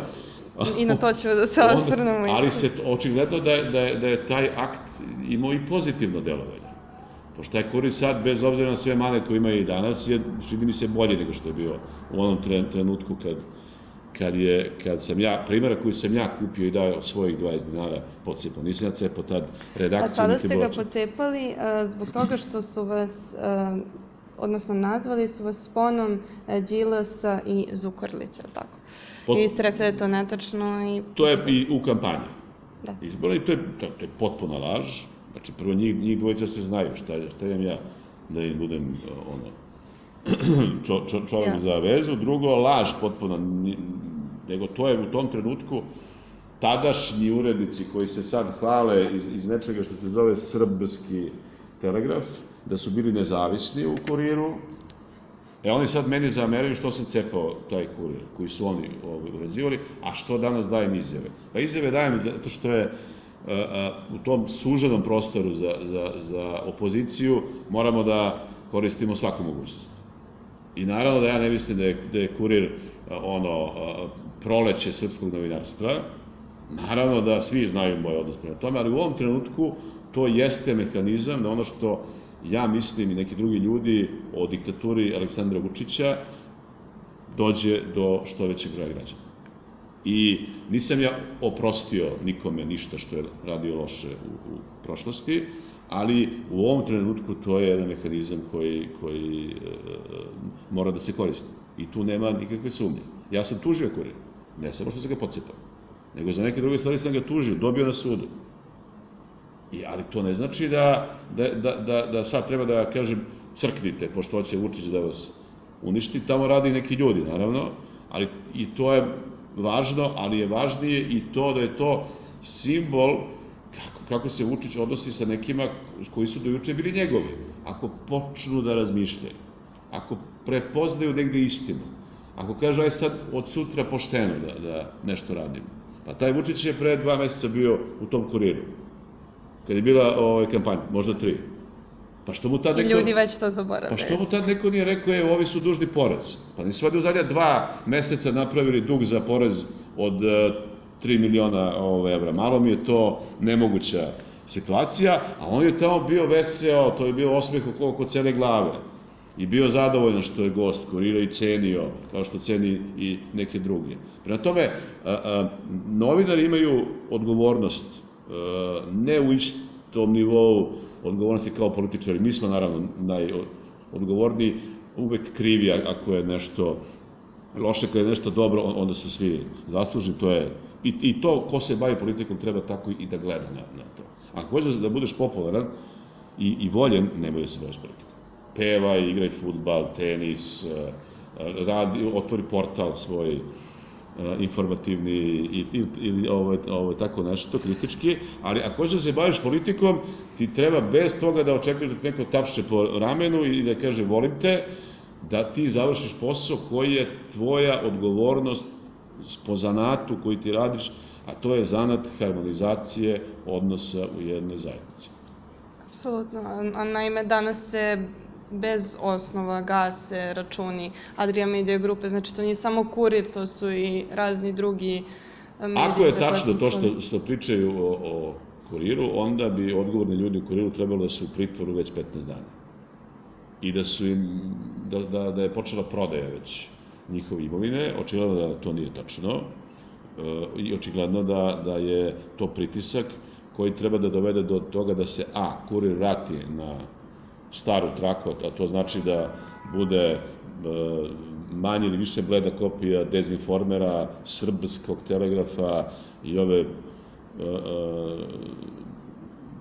I na to ćemo da se osvrnemo. Ali se očigledno da je taj akt imao i pozitivno delovanje. Pošto taj kurir sad, bez obzira na sve mane koje ima i danas, je, čini mi se, bolje nego što je bio u onom trenutku kad sam ja, primjera koji sam ja kupio i dao svojih 20 dinara pocepao. Nisam ja cepao tad redakciju. A tada ste ga pocepali zbog toga što su vas, odnosno nazvali su vas sponom Đilasa i Zukorlića, tako? I vi ste rekli da je to netačno. To je i u kampanji izbora i to je potpuna laž. Znači, prvo njih dvojica se znaju šta imam ja da im budem čovjek za vezu. Drugo, laž potpuno, nego to je u tom trenutku tadašnji urednici koji se sad hvale iz nečega što se zove Srbski telegraf, da su bili nezavisni u kuriru. Oni sad meni zameraju što sam cepao taj kurir koji su oni urađivali, a što danas dajem izjave. Pa izjave dajem zato što je u tom suženom prostoru za opoziciju moramo da koristimo svaku mogućnost. I naravno da ja ne mislim da je kurir proleće srpskog novinarstva, naravno da svi znaju moj odnos prema tome, ali u ovom trenutku to jeste mehanizam da ono što ja mislim i neki drugi ljudi o diktaturi Aleksandra Vučića dođe do što većeg broja građana. I nisam ja oprostio nikome ništa što je radio loše u prošlosti, ali u ovom trenutku to je jedan mehanizam koji mora da se koristi. I tu nema nikakve sumnje. Ja sam tužio kurir, ne samo što sam ga pocepao, nego za neke druge stvari sam ga tužio, dobio na sudu. Ali to ne znači da sad treba da kažem crknite, pošto hoće Vučić da vas uništi. Tamo radi neki ljudi, naravno, ali i to je važno, ali je važnije i to da je to simbol kako se Vučić odnosi sa nekima koji su do juče bili njegovi. Ako počnu da razmišljaju, ako prepoznaju negde istinu, ako kažu aj sad od sutra pošteno da nešto radimo. Pa taj Vučić je pre 2 meseca bio u tom kuriru, kad je bila kampanja, možda 3. Pa što mu tad I neko... ljudi već to zaboravljaju. Pa što mu tad neko nije rekao, ovi su dužni porez? Pa nisu valjda u zadnja 2 meseca napravili dug za porez od 3 miliona evra. Malo mi je to nemoguća situacija, a on je tamo bio veseo, to je bio osmeh oko cele glave. I bio zadovoljan što je gost Kurira i cenio, kao što ceni i neke druge. Prema tome, novinari imaju odgovornost, ne u istom nivou odgovornosti kao političari. Mi smo naravno najodgovorniji, uvek krivi ako je nešto loše, kada je nešto dobro, onda su svi zaslužni, to je... I to, ko se bavi politikom, treba tako i da gleda na to. Ako hoćeš da budeš popularan i voljen, nemoj da se baviš politikom. Pevaj, igraj fudbal, tenis, otvori portal svoj informativni ili tako nešto, kritički, ali ako hoćeš da se baviš politikom, ti treba bez toga da očekuješ da ti neko tapše po ramenu i da kaže volim te, da ti završiš posao koji je tvoja odgovornost po zanatu koji ti radiš, a to je zanat harmonizacije odnosa u jednoj zajednici. Apsolutno, a naime danas se bez osnova gase računi Adria Media grupe, znači to nije samo Kurir, to su i razni drugi mediji. Ako je tačno to što pričaju o Kuriru, onda bi odgovorni ljudi u Kuriru trebalo da su u pritvoru već 15 dana. I da je počela prodaja već njihove imovine, očigledno da to nije tačno i očigledno da je to pritisak koji treba da dovede do toga da se Kurir vrati na staru traku, a to znači da bude manje ili više bleda kopija Dezinformera, Srbskog telegrafa i ove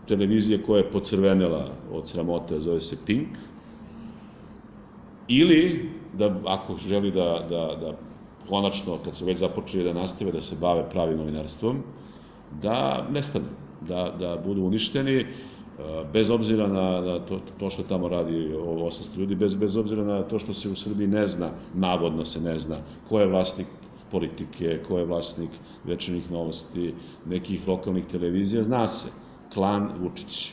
televizije koja je pocrvenela od sramote, zove se Pink, ili da ako želi da konačno, kad su već započeli da nastave da se bave pravim novinarstvom, da nestanu, da budu uništeni, bez obzira na to što tamo radi 800 ljudi, bez obzira na to što se u Srbiji ne zna, navodno se ne zna, ko je vlasnik politike, ko je vlasnik Večernjih novosti, nekih lokalnih televizija, zna se, klan Vučić.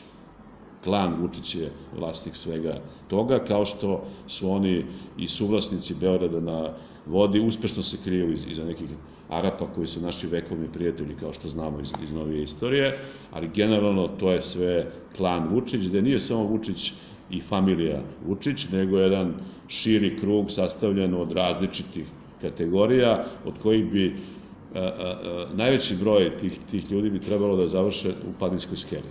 Klan Vučić je vlasnik svega toga, kao što su oni i suvlasnici Beograda na vodi, uspešno se kriju iza nekih Arapa koji su naši vekovni prijatelji, kao što znamo iz novije istorije, ali generalno to je sve klan Vučić, gde nije samo Vučić i familija Vučić, nego jedan širi krug sastavljen od različitih kategorija, od kojih bi najveći broj tih ljudi bi trebalo da završe u Padinskoj skeli.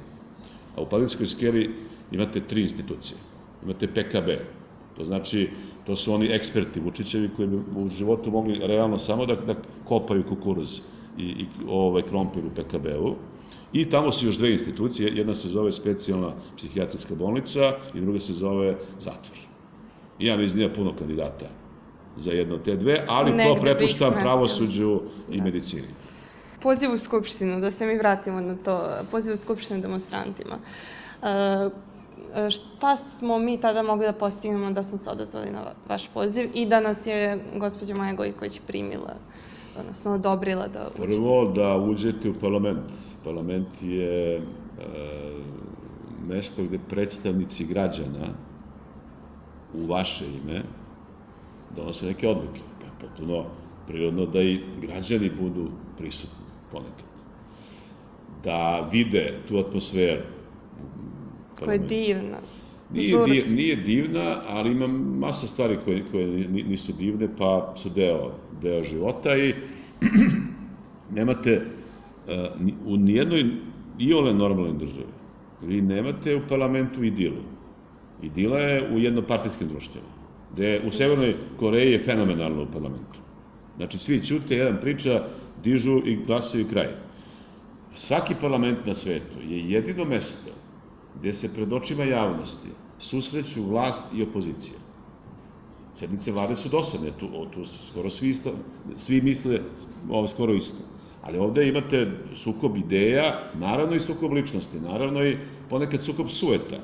A u Padinskoj skeli imate 3 institucije. Imate PKB, to znači, to su oni eksperti Vučićevi koji bi u životu mogli realno samo da kopaju kukuruz i krompir u PKB-u. I tamo su još 2 institucije, jedna se zove specijalna psihijatrijska bolnica i druga se zove zatvor. Ja mislim da puno kandidata za jedno od te dve, ali to prepuštam pravosuđu i medicini. Poziv u Skupštinu, da se mi vratimo na to, poziv u Skupštinu demonstrantima. Šta smo mi tada mogli da postignemo da smo se odazvali na vaš poziv i da nas je gospođa Maja Gojković primila, odnosno odobrila da uđemo? Prvo, da uđete u parlament. Parlament je mesto gde predstavnici građana u vaše ime donose neke odluke. Potpuno prirodno da i građani budu prisutni ponekad. Da vide tu atmosferu. Koja je divna. Nije divna, ali ima masa stvari koje nisu divne, pa su deo života i nemate u nijednoj iole normalnoj državi. Vi nemate u parlamentu idilu. Idila je u jednopartijskim društvima, gde u Severnoj Koreji je fenomenalno u parlamentu. Znači, svi ćute, jedan priča, dižu i glasaju kraj. Svaki parlament na svetu je jedino mesto gde se pred očima javnosti susreću vlast i opozicija. Sednice vlade su dosadne, tu skoro svi misle skoro isto. Ali ovde imate sukob ideja, naravno i sukob ličnosti, naravno i ponekad sukob sujeta,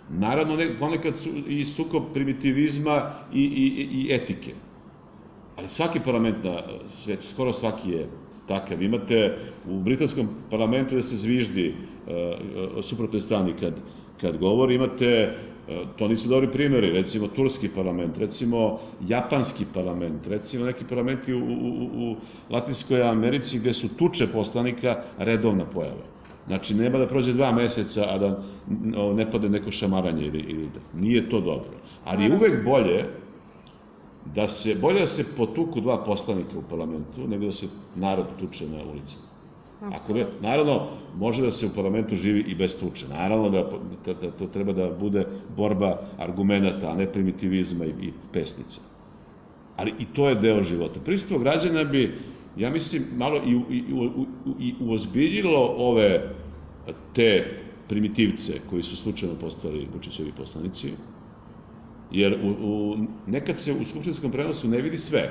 naravno ponekad i sukob primitivizma i etike. Ali svaki parlament na svetu, skoro svaki je takav. Imate u britanskom parlamentu da se zviždi suprotnoj strani kad govori, imate to nisu dobri primjeri, recimo turski parlament, recimo japanski parlament, recimo neki parlamenti u Latinskoj Americi gde su tuče poslanika redovna pojava. Znači, nema da prođe 2 meseca, a da ne pade neko šamaranje ili nije to dobro. Ali je uvek bolje da se potuku 2 poslanika u parlamentu, nego da se narod tuče na ulici. Naravno, može da se u parlamentu živi i bez tuče. Naravno da to treba da bude borba argumenata, a ne primitivizma i pesnica. Ali i to je deo života. Prisustvo građana bi, ja mislim, malo i uozbiljilo te primitivce koji su slučajno postali Vučićevi poslanici, jer nekad se u skupštinskom prenosu ne vidi sve.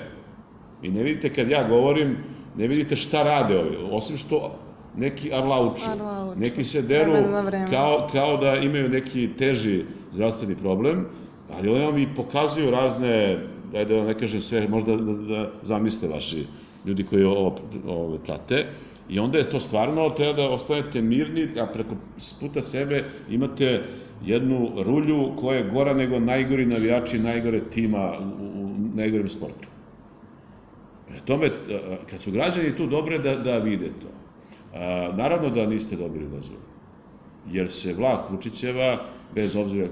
I ne vidite kad ja govorim, ne vidite šta rade ovi, osim što neki arlauču, neki se deru kao da imaju neki teži zdravstveni problem, ali oni vam i pokazuju razne, da vam ne kažem sve, možda da zamislite vaši ljudi koji ovo prate, i onda je to stvarno, treba da ostanete mirni, a preko puta sebe imate jednu rulju koja je gora nego najgori navijači najgore tima u najgorem sportu. Pre tome, kad su građani tu dobre da vide to. Naravno da niste dobili dozvolu, jer se vlast Vučićeva, bez obzira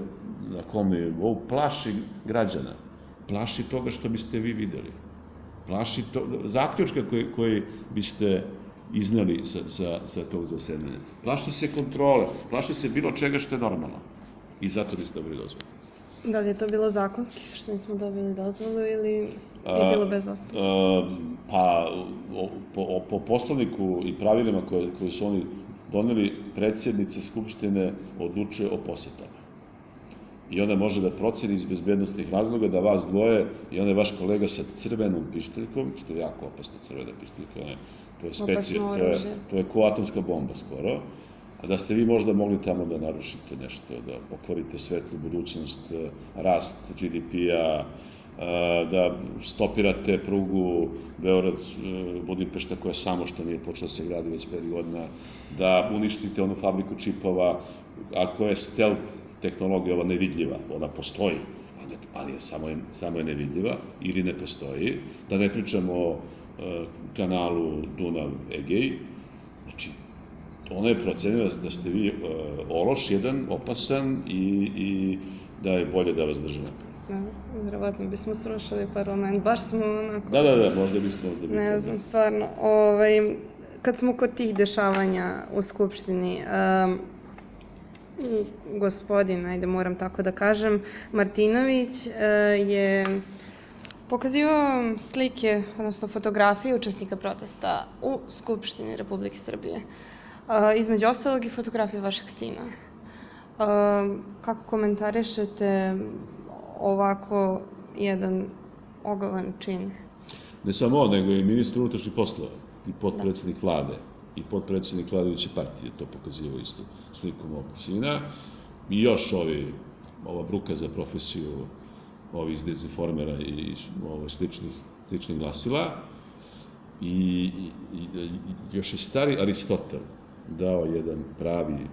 na kom nivou, plaši građana. Plaši toga što biste vi videli. Plaši zaključka koji biste izneli sa tog zasedanja. Plaši se kontrole, plaši se bilo čega što je normalno. I zato niste dobili dozvolu. Da li je to bilo zakonski što nismo dobili dozvolu ili je bilo bez osnova? Pa, po poslovniku i pravilima koje su oni doneli, predsjednica Skupštine odlučuje o posetama. I ona može da proceni iz bezbednostnih razloga da vas dvoje i on je vaš kolega sa crvenom pištoljkom, što je jako opasna crvena pištoljka, to je ko atomska bomba skoro, a da ste vi možda mogli tamo da narušite nešto, da pokvarite svetlu budućnost, rast GDP-a, da stopirate prugu Beograd-Budimpešta koja samo što nije počela se gradi već 5 godina, da uništite onu fabriku čipova, a koja je stealth tehnologija, ova nevidljiva, ona postoji, ali samo je nevidljiva ili ne postoji, da ne pričamo o kanalu Dunav-Egej. Znači, ona je procenila da ste vi ološ jedan, opasan i da je bolje da vas drže napred. Vjerovatno bismo srušili parlament, baš smo onako... Da, možda bismo... Ne znam, stvarno. Kad smo kod tih dešavanja u Skupštini, gospodin, ajde moram tako da kažem, Martinović je pokazivao slike, odnosno fotografije učesnika protesta u Skupštini Republike Srbije. Između ostalog i fotografije vašeg sina. Kako komentarišete ovako jedan ogovan čin? Ne samo on, nego i ministar unutrašnjih poslova i potpredsjednik vlade i potpredsjednik vladajuće partije to pokazivao isto sliku mog sina i još ova bruka za profesiju ovih iz dezinformera i sličnih glasila i još je stari Aristotel dao jedan pravi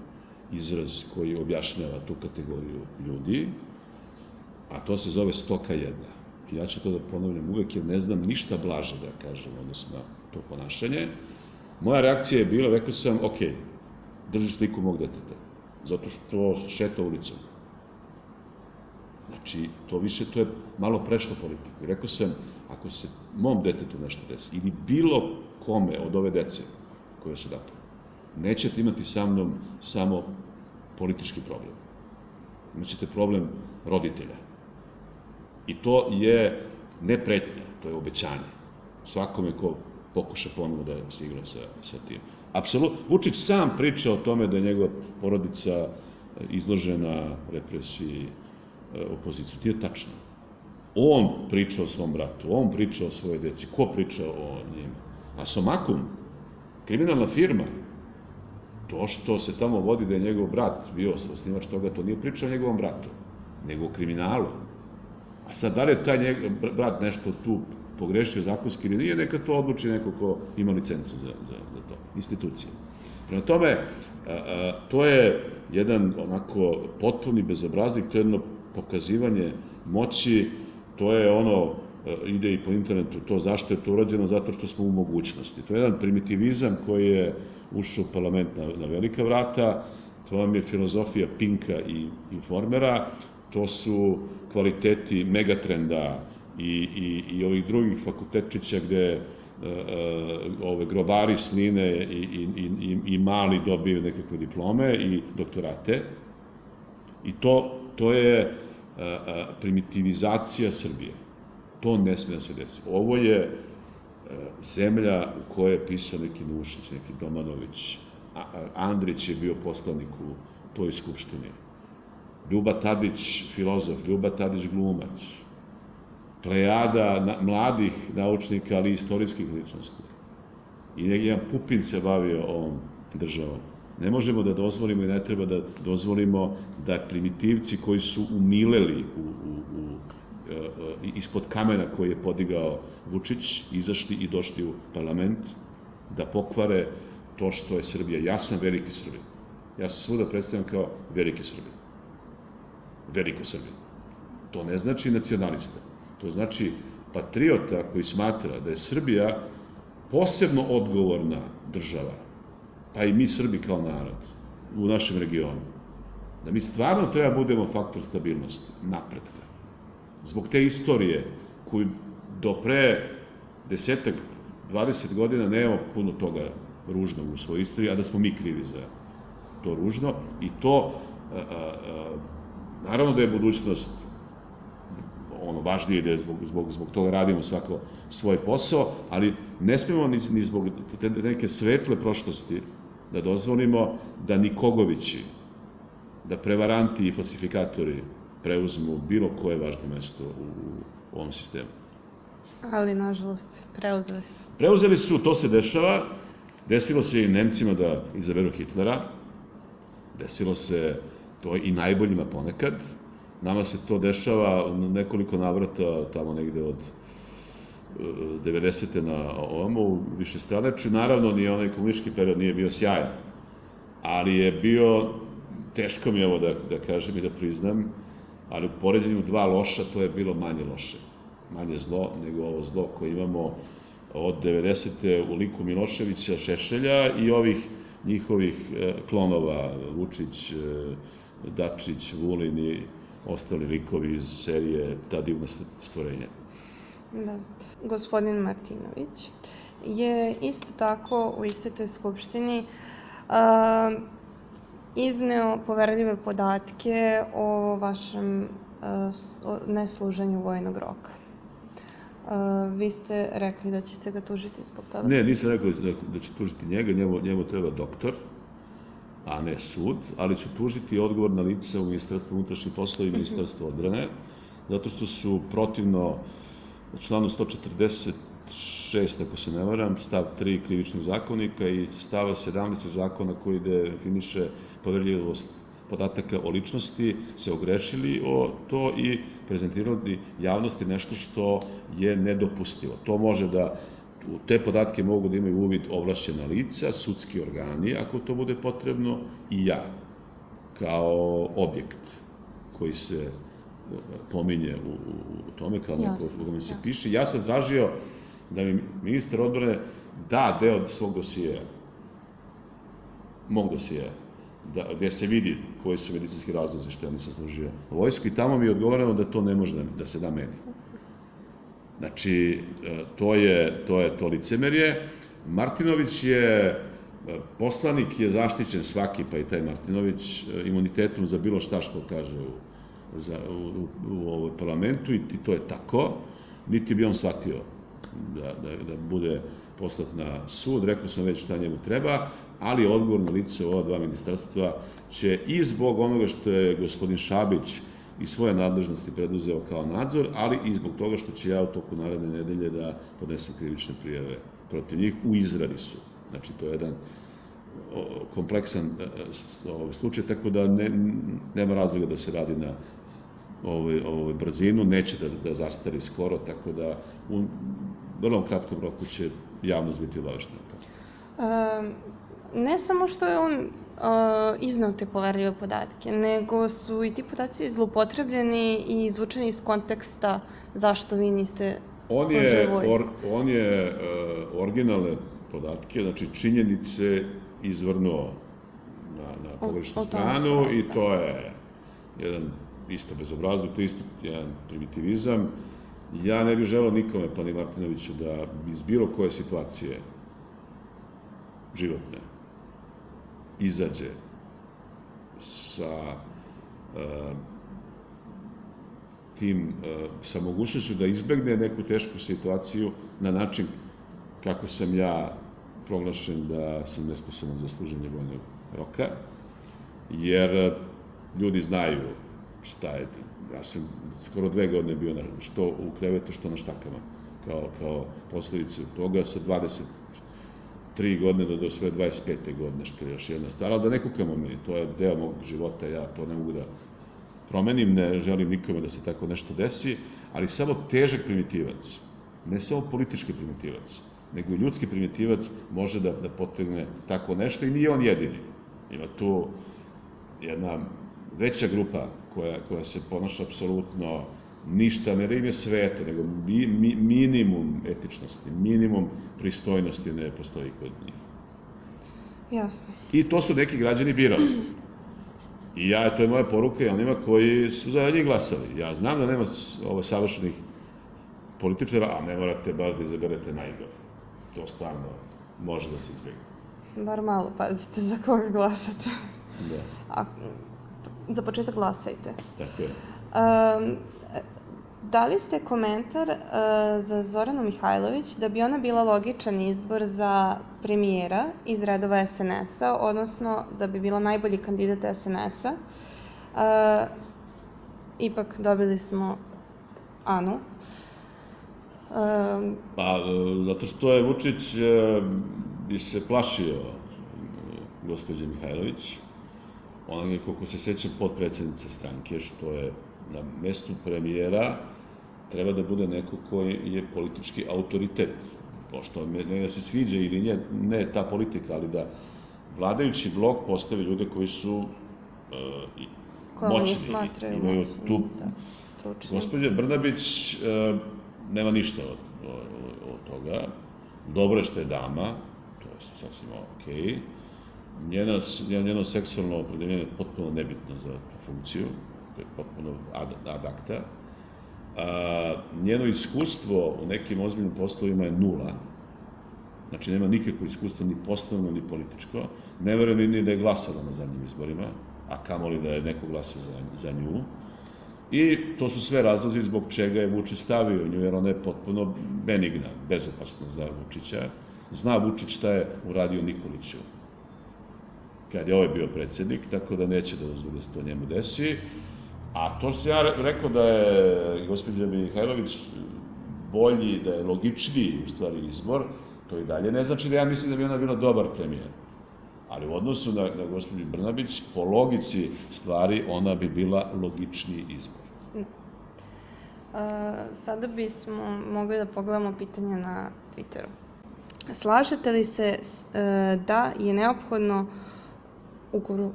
izraz koji objašnjava tu kategoriju ljudi, a to se zove stoka jedna. I ja ću to da ponavljam uvek, jer ne znam ništa blaže da kažem odnosno na to ponašanje. Moja reakcija je bila, rekao sam, ok, drži sliku mog deteta, zato što šeta ulicom. Znači, to je malo prešlo politiku. I rekao sam, ako se mom detetu nešto desi, ili bilo kome od ove dece koje su dakle, nećete imati sa mnom samo politički problem. Imaćete problem roditelja. I to je ne pretnja, to je obećanje. Svakome ko pokuša ponovo da se igra sa tim. Apsolutno, Vučić sam priča o tome da je njegova porodica izložena represiji opozicije. To je tačno. On priča o svom bratu, on priča o svojoj deci. Ko priča o njima? A Somakum, kriminalna firma, to što se tamo vodi da je njegov brat bio osnivač toga, to nije priča o njegovom bratu, nego o kriminalu. A sad, da li je taj brat nešto tu pogrešio zakonski ili nije, neka to odluči neko ko ima licencu za to, institucije. Prema tome, To je jedan onako potpuni bezobraznik, to je jedno pokazivanje moći, to je ono, ide i po internetu to zašto je to urađeno, zato što smo u mogućnosti. To je jedan primitivizam koji je ušao u parlament na velika vrata, to vam je filozofija Pinka i Informera, to su kvaliteti Megatrenda i ovih drugih fakultetčića gde ove grobari sline i mali dobiju nekakve diplome i doktorate. I to je primitivizacija Srbije. To ne sme da se desi. Ovo je zemlja u kojoj je pisao neki Nušić, neki Domanović. Andrić je bio poslanik u toj skupštini. Ljuba Tadić, filozof, Ljuba Tadić, glumac. Plejada mladih naučnika, ali i istorijskih ličnosti. I jedan Pupin se bavio ovom državom. Ne možemo da dozvolimo i ne treba da dozvolimo da primitivci koji su umileli ispod kamena koji je podigao Vučić, izašli i došli u parlament, da pokvare to što je Srbija. Ja sam veliki Srbin. Ja se svuda predstavljam kao veliki Srbin. Veliko Srbin. To ne znači nacionalista. To znači patriota koji smatra da je Srbija posebno odgovorna država, pa i mi Srbi kao narod u našem regionu. Da mi stvarno treba budemo faktor stabilnosti, napretka. Zbog te istorije koju do pre 10-20 godina nemamo puno toga ružnog u svojoj istoriji, a da smo mi krivi za to ružno. I to, naravno da je budućnost važnije, da je zbog toga radimo svako svoj posao, ali ne smemo ni zbog neke svetle prošlosti da dozvolimo da Nikogovići, da prevaranti i falsifikatori preuzmu bilo koje važno mesto u ovom sistemu. Ali, nažalost, preuzeli su. Preuzeli su, to se dešava. Desilo se i Nemcima da izaberu Hitlera. Desilo se to i najboljima ponekad. Nama se to dešava u nekoliko navrata, tamo negde od 90. na ovamo, u višestranačju. Naravno, ni onaj komunistički period nije bio sjajan, ali je bio, teško mi je ovo da kažem i da priznam, ali u poređenju dva loša to je bilo manje loše. Manje zlo nego ovo zlo koje imamo od 90. u liku Miloševića, Šešelja i ovih njihovih klonova, Vučić, Dačić, Vulin i ostali likovi iz serije Ta divna stvorenja. Da. Gospodin Martinović je isto tako u istoj toj skupštini izneo poverljive podatke o vašem nesluženju vojnog roka. Vi ste rekli da ćete ga tužiti zbog toga? Ne, nisam rekao da ću tužiti njega, njemu treba doktor, a ne sud, ali ću tužiti odgovorna lica u Ministarstvu unutrašnjih poslova i Ministarstvu odbrane, zato što su protivno članu 146, ako se ne varam, stav 3 krivičnog zakonika i stava 17 zakona koji definiše poverljivost podataka o ličnosti, se ogrešili o to i prezentirali javnosti nešto što je nedopustivo. To može da, u te podatke mogu da imaju uvid ovlašćena lica, sudski organi, ako to bude potrebno, i ja, kao objekt koji se pominje u tome, kao neko u kome se piše. Ja sam tražio da mi ministar odbrane da deo svog dosijeja, mog dosijeja, gde se vidi koji su medicinski razlozi što ja nisam služio vojsku, i tamo mi je odgovoreno da to ne može da se da meni. Znači, to je to licemerje. Martinović je, poslanik je zaštićen svaki, pa i taj Martinović, imunitetom za bilo šta što kaže u parlamentu, i to je tako. Niti bi on shvatio da bude poslat na sud, rekao sam već šta njemu treba, ali odgovorno lice ova dva ministarstva će i zbog onoga što je gospodin Šabić i svoje nadležnosti preduzeo kao nadzor, ali i zbog toga što će ja u toku naredne nedelje da podnesem krivične prijave protiv njih, u izradi su. Znači, to je jedan kompleksan slučaj, tako da nema razloga da se radi na brzinu, neće da zastari skoro, tako da u vrlo kratkom roku će javnost biti obaveštena. Ne samo što je on izneo te poverljive podatke, nego su i ti podaci zloupotrebljeni i izvučeni iz konteksta zašto vi niste složili vojsku. On je originalne podatke, znači činjenice izvrnuo na pogrešnu stranu i to je jedan isto bezobrazluk, to je isto jedan primitivizam. Ja ne bih želeo nikome, pa ni Martinoviću, da iz bilo koje situacije životne izađe sa mogućnošću da izbegne neku tešku situaciju na način kako sam ja proglašen da sam nesposoban za služenje vojnog roka, jer ljudi znaju šta je. Ja sam skoro 2 godine bio što u krevetu, što na štakama, kao posledice toga, sa 23 godine do svoje 25. godine, što je još jedna stara, ali da ne kukamo mi, to je deo mog života, ja to ne mogu da promenim, ne želim nikome da se tako nešto desi, ali samo težak primitivac, ne samo politički primitivac, nego i ljudski primitivac može da potegne tako nešto i nije on jedini. Ima tu jedna veća grupa koja se ponaša apsolutno ništa, ne da im je sveto, nego minimum etičnosti, minimum pristojnosti ne postoji kod njih. Jasno. I to su neki građani birali. I to je moja poruka i onima koji su za njih glasali. Ja znam da nema savršenih političara, a ne morate bar da izaberete najgore. To stvarno može da se izbjegne. Bar malo pazite za koga glasate. Da. Za početak glasajte. Tako je. Dali ste komentar za Zoranu Mihajlović da bi ona bila logičan izbor za premijera iz redova SNS-a, odnosno da bi bila najbolji kandidat SNS-a. Ipak dobili smo Anu. Zato što je Vučić bi se plašio gospođe Mihajlović. Ona je, koliko se sećam, potpredsednica stranke, što je na mestu premijera treba da bude neko koji je politički autoritet. Pošto ne da se sviđa ili ne ta politika, ali da vladajući blok postavi ljude koji su moćni, imaju tu. Gospođa Brnabić nema ništa od toga. Dobro je što je dama, to je sasvim okej. Njeno seksualno opredeljenje je potpuno nebitno za tu funkciju, to je potpuno ad acta. Njeno iskustvo u nekim ozbiljnim poslovima je 0, znači nema nikakvo iskustvo ni poslovno ni političko, ne verujem ni da je glasala na zadnjim izborima, a kamoli da je neko glasao za nju. I to su sve razlozi zbog čega je Vučić stavio nju, jer ona je potpuno benigna, bezopasna za Vučića. Zna Vučić šta je uradio Nikoliću kad je ovaj bio predsednik, tako da neće da dozvoli da se to njemu desi. A to što ja rekao da je gospođa Mihajlović bolji, da je logičniji u stvari izbor, to i dalje ne znači da ja mislim da bi ona bila dobar premijer. Ali u odnosu na gospođu Brnabić, po logici stvari, ona bi bila logičniji izbor. Sada bismo mogli da pogledamo pitanje na Twitteru. Slažete li se da je neophodno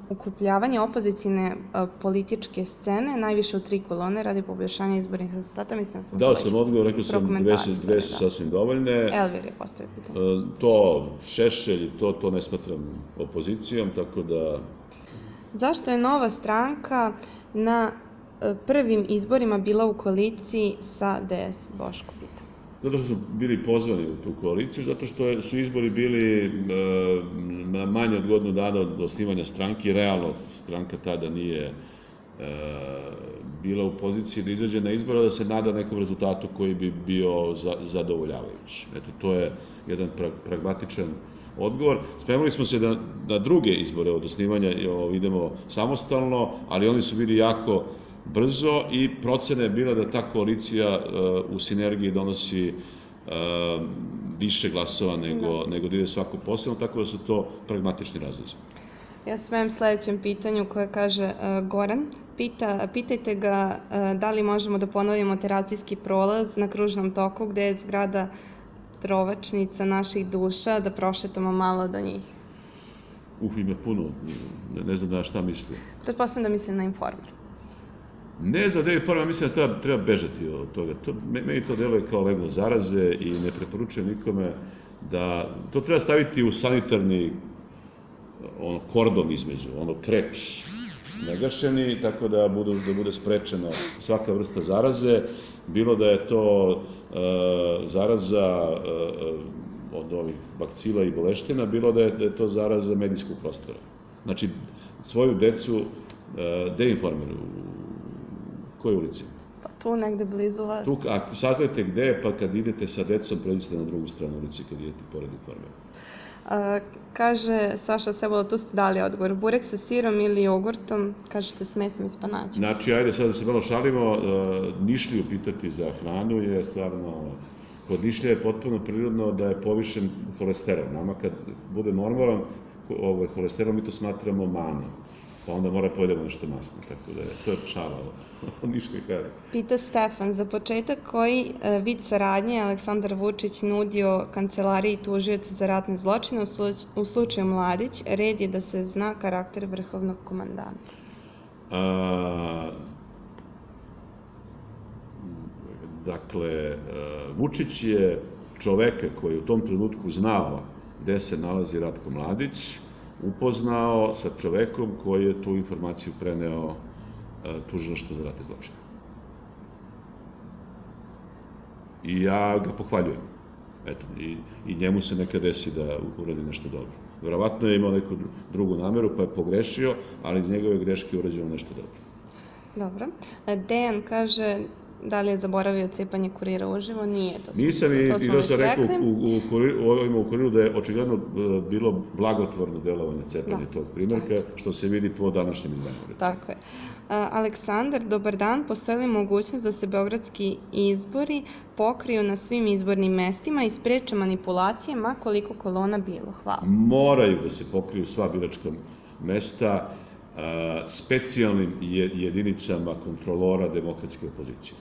ukrupljavanje opozicijne političke scene, najviše u 3 kolone, radi poboljšanja izbornih rezultata? Dao sam odgovor, rekao sam 2 su sasvim dovoljne. Elvir je postavio pitanje. To Šešelj, to ne smatram opozicijom, tako da... Zašto je Nova stranka na prvim izborima bila u koaliciji sa DS? Boško pita. Zato što su bili pozvani u tu koaliciju, zato što su izbori bili na manje od godinu dana od osnivanja stranke i realno stranka tada nije bila u poziciji da izađe na izbora, da se nada nekom rezultatu koji bi bio zadovoljavajući. Eto, to je jedan pragmatičan odgovor. Spremali smo se na druge izbore od osnivanja, idemo samostalno, ali oni su bili jako brzo i procena je bila da ta koalicija u sinergiji donosi više glasova nego da ide svako posebno, tako da su to pragmatični razlozi. Ja svojom sledećem pitanju koje kaže Goran, pitajte ga da li možemo da ponovimo Terazijski prolaz na kružnom toku gde je zgrada trovačnica naših duša, da prošetamo malo do njih. Ima puno, ne znam na šta misli. Pretpostavljam da mislim na Informer. Ne znam da je Informer, mislim da treba bežati od toga. Meni to deluje kao leglo zaraze i ne preporučujem nikome da... To treba staviti u sanitarni kordon između, kreć negašeni, tako da bude sprečena svaka vrsta zaraze, bilo da je to zaraza od ovih bakcila i boleština, bilo da je to zaraza medijskog prostora. Znači, svoju decu, gde je Informer? U kojoj ulici? Pa tu negde blizu vas. Tu, ako saznajte gde je, pa kad idete sa decom, pređite na drugu stranu ulici kad idete pored Informera. Kaže Saša Sebola, tu ste dali odgovor. Burek sa sirom ili jogurtom, kažete s mesom i spanaćem. Znači, ajde sad da se malo šalimo, Nišliju pitati za hranu je stvarno... Kod Nišlija je potpuno prirodno da je povišen holesterol. Nama kad bude normalan holesterol, mi to smatramo manom. Pa onda mora pojedemo nešto masno, tako da to je šala od Nišlija kaže. Pita Stefan, za početak koji vid saradnje Aleksandar Vučić nudio kancelariji tužioca za ratne zločine u slučaju Mladić, red je da se zna karakter vrhovnog komandanta? Dakle, Vučić je čoveka koji je u tom trenutku znao gde se nalazi Ratko Mladić, upoznao sa čovekom koji je tu informaciju preneo tužilaštvu za ratne zločine. I ja ga pohvaljujem. Eto, i njemu se nekad desi da uradi nešto dobro. Verovatno je imao neku drugu nameru pa je pogrešio, ali iz njegove greške urađeno nešto dobro. Dobro. Dejan kaže... Da li je zaboravio cepanje kurira uživo? Nije, to smo Nisam i da sam rekao u kuriru da je očigledno bilo blagotvorno delovanje cepanja tog primjerka, što se vidi po današnjem izdanju. Tako je. Aleksandar, dobar dan. Postoji li mogućnost da se beogradski izbori pokriju na svim izbornim mestima i spreče manipulacije, ma koliko kolona bilo? Hvala. Moraju da se pokriju sva biračka mesta specijalnim jedinicama kontrolora demokratske opozicije.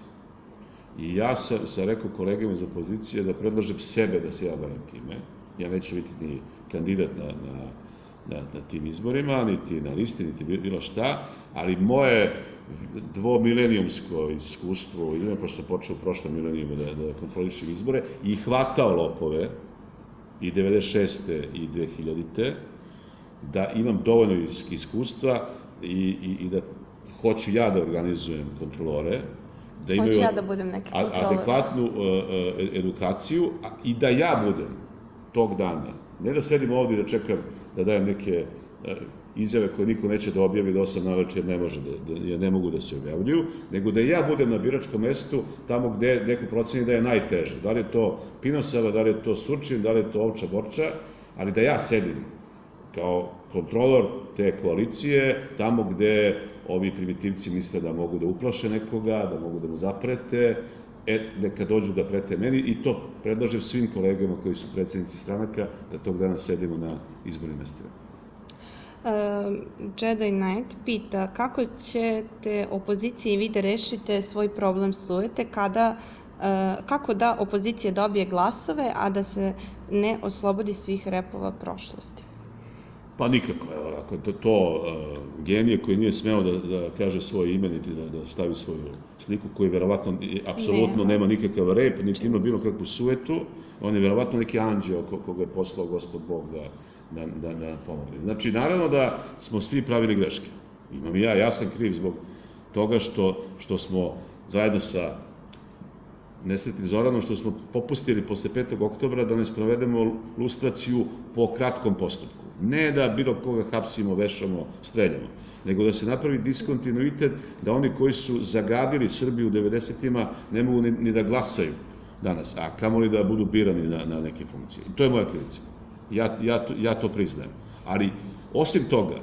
I ja sam rekao kolegama iz opozicije da predlažem sebe da se ja bavim time. Ja neću biti ni kandidat na tim izborima, niti na listi, niti bilo šta, ali moje dvomilenijumsko iskustvo, pošto sam počeo u prošlom milenijumu da kontrolišem izbore, i hvatao lopove i 96. i 2000. da imam dovoljno iskustva i da hoću ja da organizujem kontrolore, da imaju adekvatnu edukaciju i da ja budem tog dana. Ne da sedim ovdje i da čekam da dajem neke izjave koje niko neće da objavi do 8 naveče jer ne mogu da se objavljuju, nego da ja budem na biračkom mestu tamo gde neko proceni da je najteže. Da li je to Pinosava, da li je to Surčin, da li je to Ovča Borča, ali da ja sedim kao kontrolor te koalicije, tamo gde ovi primitivci misle da mogu da uplaše nekoga, da mogu da mu zaprete, neka dođu da prete meni i to predlažem svim kolegama koji su predsednici stranaka da tog dana sedimo na izbornim mestima. Jedi Knight pita kako ćete opoziciji i vi da rešite svoj problem sujete kako da opozicija dobije glasove, a da se ne oslobodi svih repova prošlosti? Pa nikako, ako to genije koji nije smeo da kaže svoje ime, niti da stavi svoju sliku, koji verovatno apsolutno nema nikakav rep, niti ima bilo kakvu sujetu, on je verovatno neki anđeo koga je poslao Gospod Bog da pomogne. Znači, naravno da smo svi pravili greške. Imam i ja sam kriv zbog toga što smo zajedno sa nesretnim Zoranom, što smo popustili posle 5. oktobra da ne sprovedemo lustraciju po kratkom postupku. Ne da bilo koga hapsimo, vešamo, streljamo, nego da se napravi diskontinuitet da oni koji su zagadili Srbiju u 90-ima ne mogu ni da glasaju danas, a kamoli da budu birani na neke funkcije. To je moja krivica. Ja to priznajem. Ali, osim toga,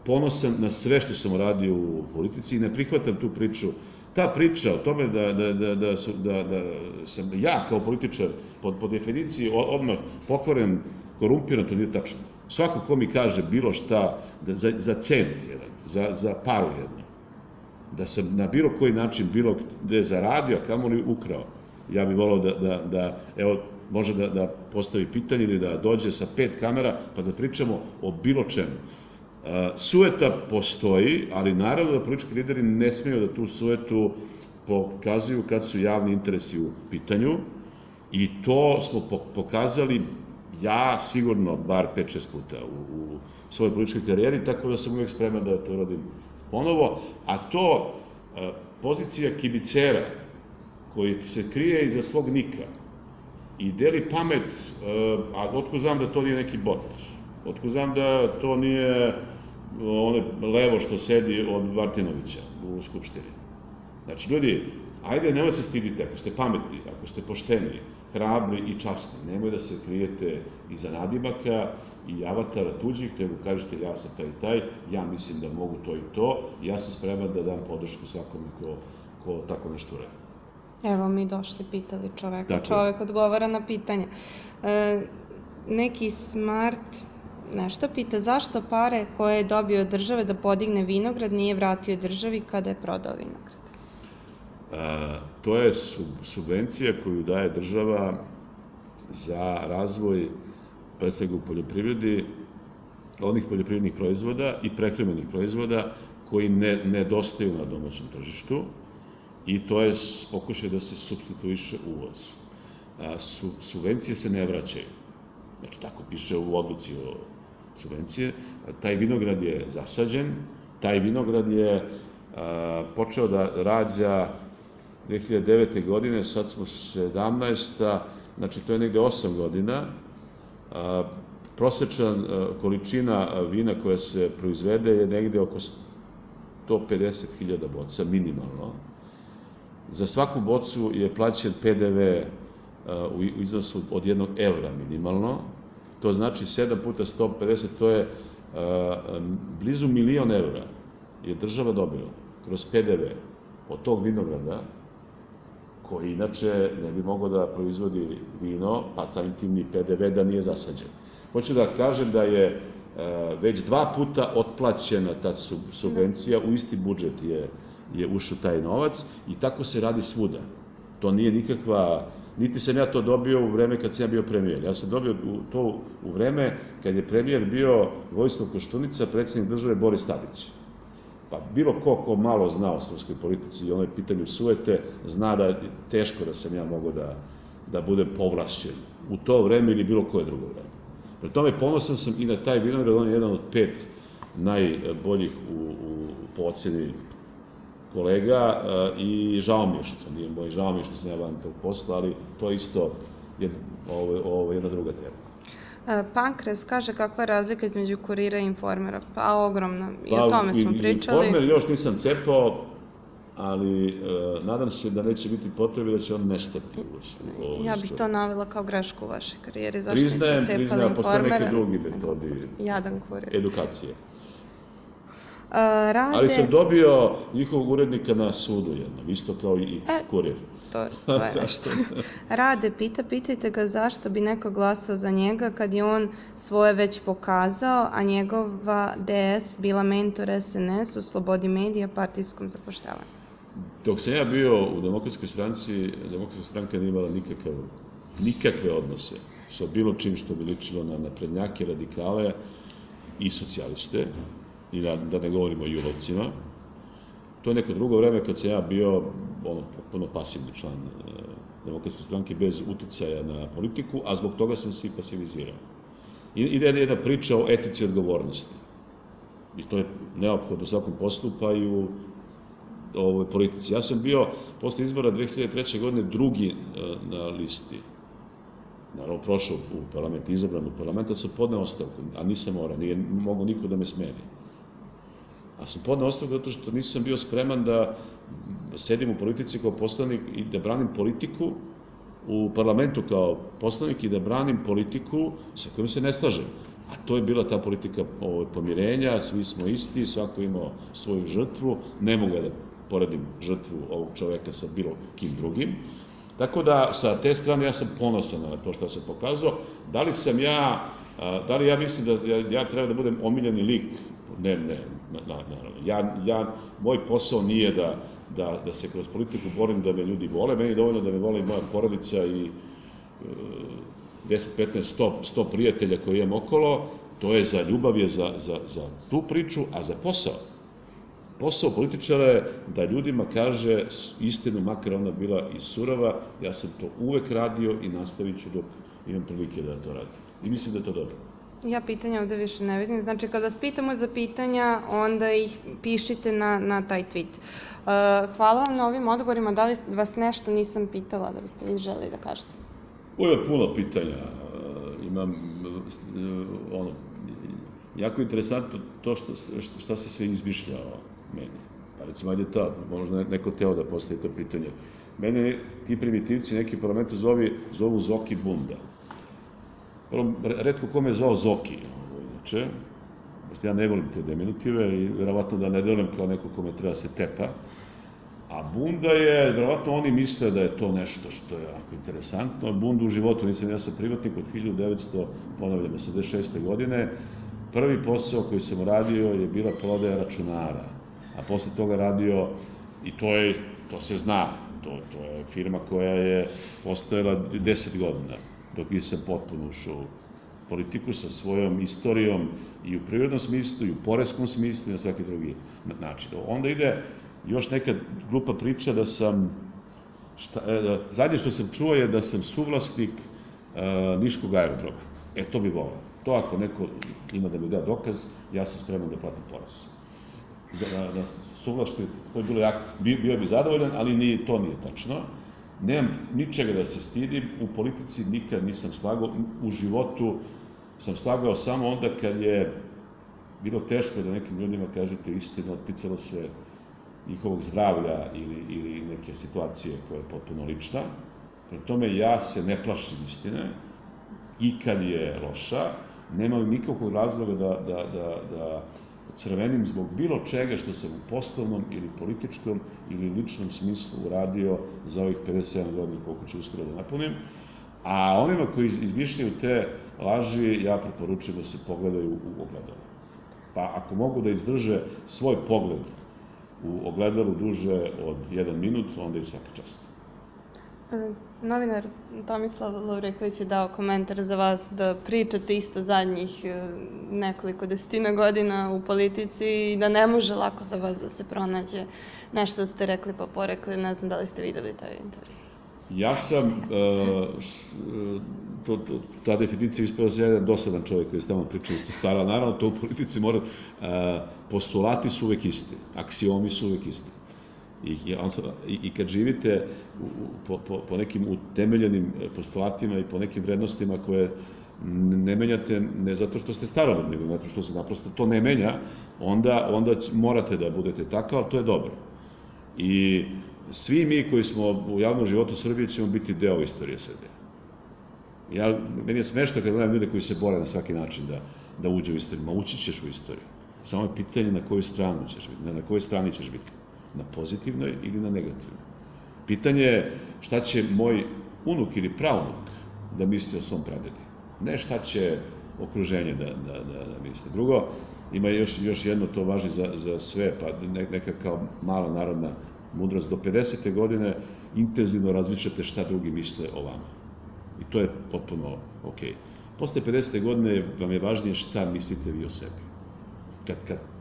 ponosan na sve što sam uradio u politici i ne prihvatam tu priču. Ta priča o tome da sam ja kao političar po definiciji odmah pokvaren, korumpiran, to nije tačno. Svako ko mi kaže bilo šta za cent jedan, za paru jednu, da sam na bilo koji način bilo gde zaradio, a kamoli ukrao, ja bih volao da, evo, može da postavi pitanje ili da dođe sa 5 kamera pa da pričamo o bilo čemu. Sujeta postoji, ali naravno da politički lideri ne smiju da tu sujetu pokazuju kad su javni interesi u pitanju i to smo pokazali ja sigurno bar 5-6 puta u svojoj političkoj karijeri, tako da sam uvijek spreman da to radim ponovo, a to pozicija kibicera koji se krije iza svog nika i deli pamet, a otko znam da to nije neki bot, otko znam da to nije ono levo što sedi od Martinovića u Skupštini. Znači, ljudi, ajde, nemoj se stidite, ako ste pametni, ako ste pošteni, hrabri i časni, nemoj da se krijete iza nadimaka i avatara tuđih, nego kažete ja sam taj i taj, ja mislim da mogu to i to, i ja sam spreman da dam podršku svakome ko tako nešto uradi. Evo mi došli, pitali čoveka. Čovek odgovara na pitanje. Neki smart nešto pita, zašto pare koje je dobio od države da podigne vinograd nije vratio državi kada je prodao vinograd? To je subvencija koju daje država za razvoj, pre svega u poljoprivredi, onih poljoprivrednih proizvoda i prehrambenih proizvoda koji nedostaju na domaćem tržištu, i to je pokušaj da se supstituiše uvoz. Subvencije se ne vraćaju. Znači, tako piše u odluci o subvencije. Taj vinograd je zasađen, taj vinograd je počeo da rađa 2009. godine, sad smo 17. Znači, to je negde 8 godina. Prosečna količina vina koja se proizvede je negde oko 150.000 boca, minimalno. Za svaku bocu je plaćen PDV u iznosu od 1 evra minimalno. To znači 7 puta 150, to je blizu 1.000.000 evra je država dobila kroz PDV od tog vinograda, koji inače ne bi mogao da proizvodi vino, pa samim tim ni PDV da nije zasađen. Hoću da kažem da je već 2 puta otplaćena ta subvencija, u isti budžet je ušao taj novac, i tako se radi svuda. To nije nikakva, niti sam ja to dobio u vreme kad sam ja bio premijer. Ja sam dobio to u vreme kad je premijer bio Vojislav Koštunica, predsjednik države Boris Tadić. Pa bilo ko malo zna o srpskoj politici i onoj pitanju sujete, zna da je teško da sam ja mogao da budem povlašćen u to vreme ili bilo koje drugo vreme. Pre tome ponosan sam i na taj vinograd, on je jedan od 5 najboljih po oceni kolega, i žao mi je što sam ja van tog posla, ali to je isto jedna druga tema. Pankres kaže kakva je razlika između Kurira i Informera. Pa ogromna, i o tome smo pričali. Informer još nisam cepao, ali nadam se da neće biti potrebe, da će on nestati. Ja bih to navela kao grešku u vašoj karijeri. Zašto niste cepali Informera? Postoje neke drugi metodi edukacije. Ali sam dobio njihovog urednika na sudu jednom, isto kao i Kurir. To je nešto. Rade pitajte ga zašto bi neko glasao za njega kad je on svoje već pokazao, a njegova DS bila mentor SNS u slobodi medija, partijskom zapošljavanju. Dok sam ja bio u Demokratskoj stranci, Demokratska stranka nije imala nikakve odnose sa bilo čim što bi ličilo na naprednjake, radikale i socijaliste, i da ne govorimo o julovcima. To je neko drugo vreme kad sam ja bio potpuno pasivni član Demokratske stranke bez uticaja na politiku, a zbog toga sam se i pasivizirao. Ide jedna priča o etici odgovornosti. I to je neophodno u svakom poslu, pa i u ovoj politici. Ja sam bio posle izbora 2003. godine drugi na listi. Naravno, prošao u parlament, izabran u parlament, a sam podneo ostavku, a nisam morao, nije mogao niko da me smeni. A sam podneo ostavku zato što nisam bio spreman da sedim u politici kao poslanik i da branim politiku u parlamentu kao poslanik i da branim politiku sa kojom se ne slažem. A to je bila ta politika pomirenja, svi smo isti, svako imao svoju žrtvu, ne mogu da poredim žrtvu ovog čoveka sa bilo kim drugim. Tako da, sa te strane, ja sam ponosan na to što sam pokazao. Da li ja mislim da ja treba da budem omiljeni lik? Ne, naravno. Moj posao nije da se kroz politiku borim da me ljudi vole, meni je dovoljno da me vole i moja porodica 10, 15, 100 prijatelja koji imam okolo, to je za ljubav, je za tu priču, a za posao. Posao političara je da ljudima kaže istinu, makar ona bila i surova, ja sam to uvek radio i nastavit ću dok imam prilike da to radim. I mislim da je to dobro. Ja pitanja ovde više ne vidim, znači kad vas pitamo za pitanja, onda ih pišite na taj tweet. Hvala vam na ovim odgovorima, da li vas nešto nisam pitala da biste vi želeli da kažete? Ovo je puno pitanja, imam jako interesantno to šta se sve izmišljao meni. Pa recimo, ajde to, možda neko teo da postavi to pitanje. Mene ti primitivci neki parlamentu zovu Zoki Bunda. Retko kome je zvao Zoki, inače, ja ne volim te diminutive i verovatno da ne delujem kao neko kome treba se tepa. A Bunda je, verovatno oni misle da je to nešto što je jako interesantno. Bundu u životu, ja sam privatnik od 1986. godine. Prvi posao koji sam radio je bila prodaja računara, a posle toga radio, i to se zna, to je firma koja je postojala 10 godina, dok nisam potpuno ušao u politiku sa svojom istorijom i u prirodnom smislu, i u poreskom smislu, i na svaki drugi način. Onda ide još neka glupa priča da sam, zadnje što sam čuo je da sam suvlasnik Niškog aerodroma. To bi volao. To ako neko ima da mi da dokaz, ja sam spreman da platim porez. Da suvlasnik, to je bilo jako, bio bi zadovoljan, ali to nije tačno. Nemam ničega da se stidim, u politici nikad nisam slagao, u životu sam slagao samo onda kad je bilo teško da nekim ljudima kažete istinu, otpicalo se njihovog zdravlja ili neke situacije koja je potpuno lična. Prema tome, ja se ne plašim istine, i kad je loša, nemam nikakvog razloga da crvenim zbog bilo čega što sam u poslovnom ili političkom ili ličnom smislu uradio za ovih 57 godina koliko ću uskoro da napunim. A onima koji izmišljaju te laži, ja preporučujem da se pogledaju u ogledalu. Pa ako mogu da izdrže svoj pogled u ogledalu duže od 1 minut, onda je svaka čast. Novinar Tomislav Lovreković je dao komentar za vas da pričate isto zadnjih nekoliko desetina godina u politici i da ne može lako za vas da se pronađe nešto ste rekli pa porekli, ne znam da li ste videli taj intervju. Ja sam, ta definicija ispada se jedan dosadan čovjek koji je stalno pričao isto stara, naravno to u politici mora, postulati su uvek isti, aksiomi su uvek isti. I kad živite po nekim utemeljenim postulatima i po nekim vrednostima koje ne menjate ne zato što ste staroverni, nego zato što se naprosto to ne menja, onda morate da budete takav, ali to je dobro. I svi mi koji smo u javnom životu Srbije ćemo biti deo istorije Srbije. Meni je smešno kad gledam ljude koji se bore na svaki način da uđe u istoriju. Ma ući ćeš u istoriju. Samo je pitanje na koju stranu ćeš biti, na kojoj strani ćeš biti. Na pozitivnoj ili na negativnoj. Pitanje je šta će moj unuk ili pravnuk da misli o svom pradedi. Ne šta će okruženje da misli. Drugo, ima još jedno, to važi za sve, pa neka kao mala narodna mudrost. Do 50. godine intenzivno razmišljate šta drugi misle o vama. I to je potpuno okej. Posle 50. godine vam je važnije šta mislite vi o sebi. Kad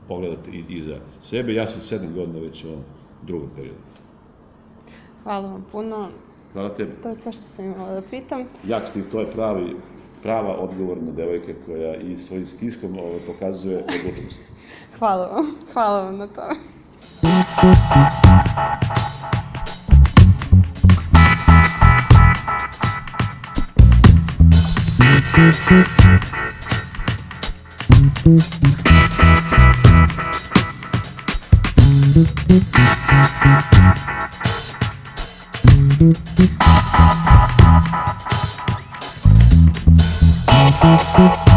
pogledate iza sebe, ja sam 7 godina već u ovom drugom periodu. Hvala vam puno. Hvala tebi. To je sve što sam imala da pitam. Jak stil, to je prava odgovorna devojka koja i svojim stiskom pokazuje odlučnost. Hvala vam na tome. Thank you.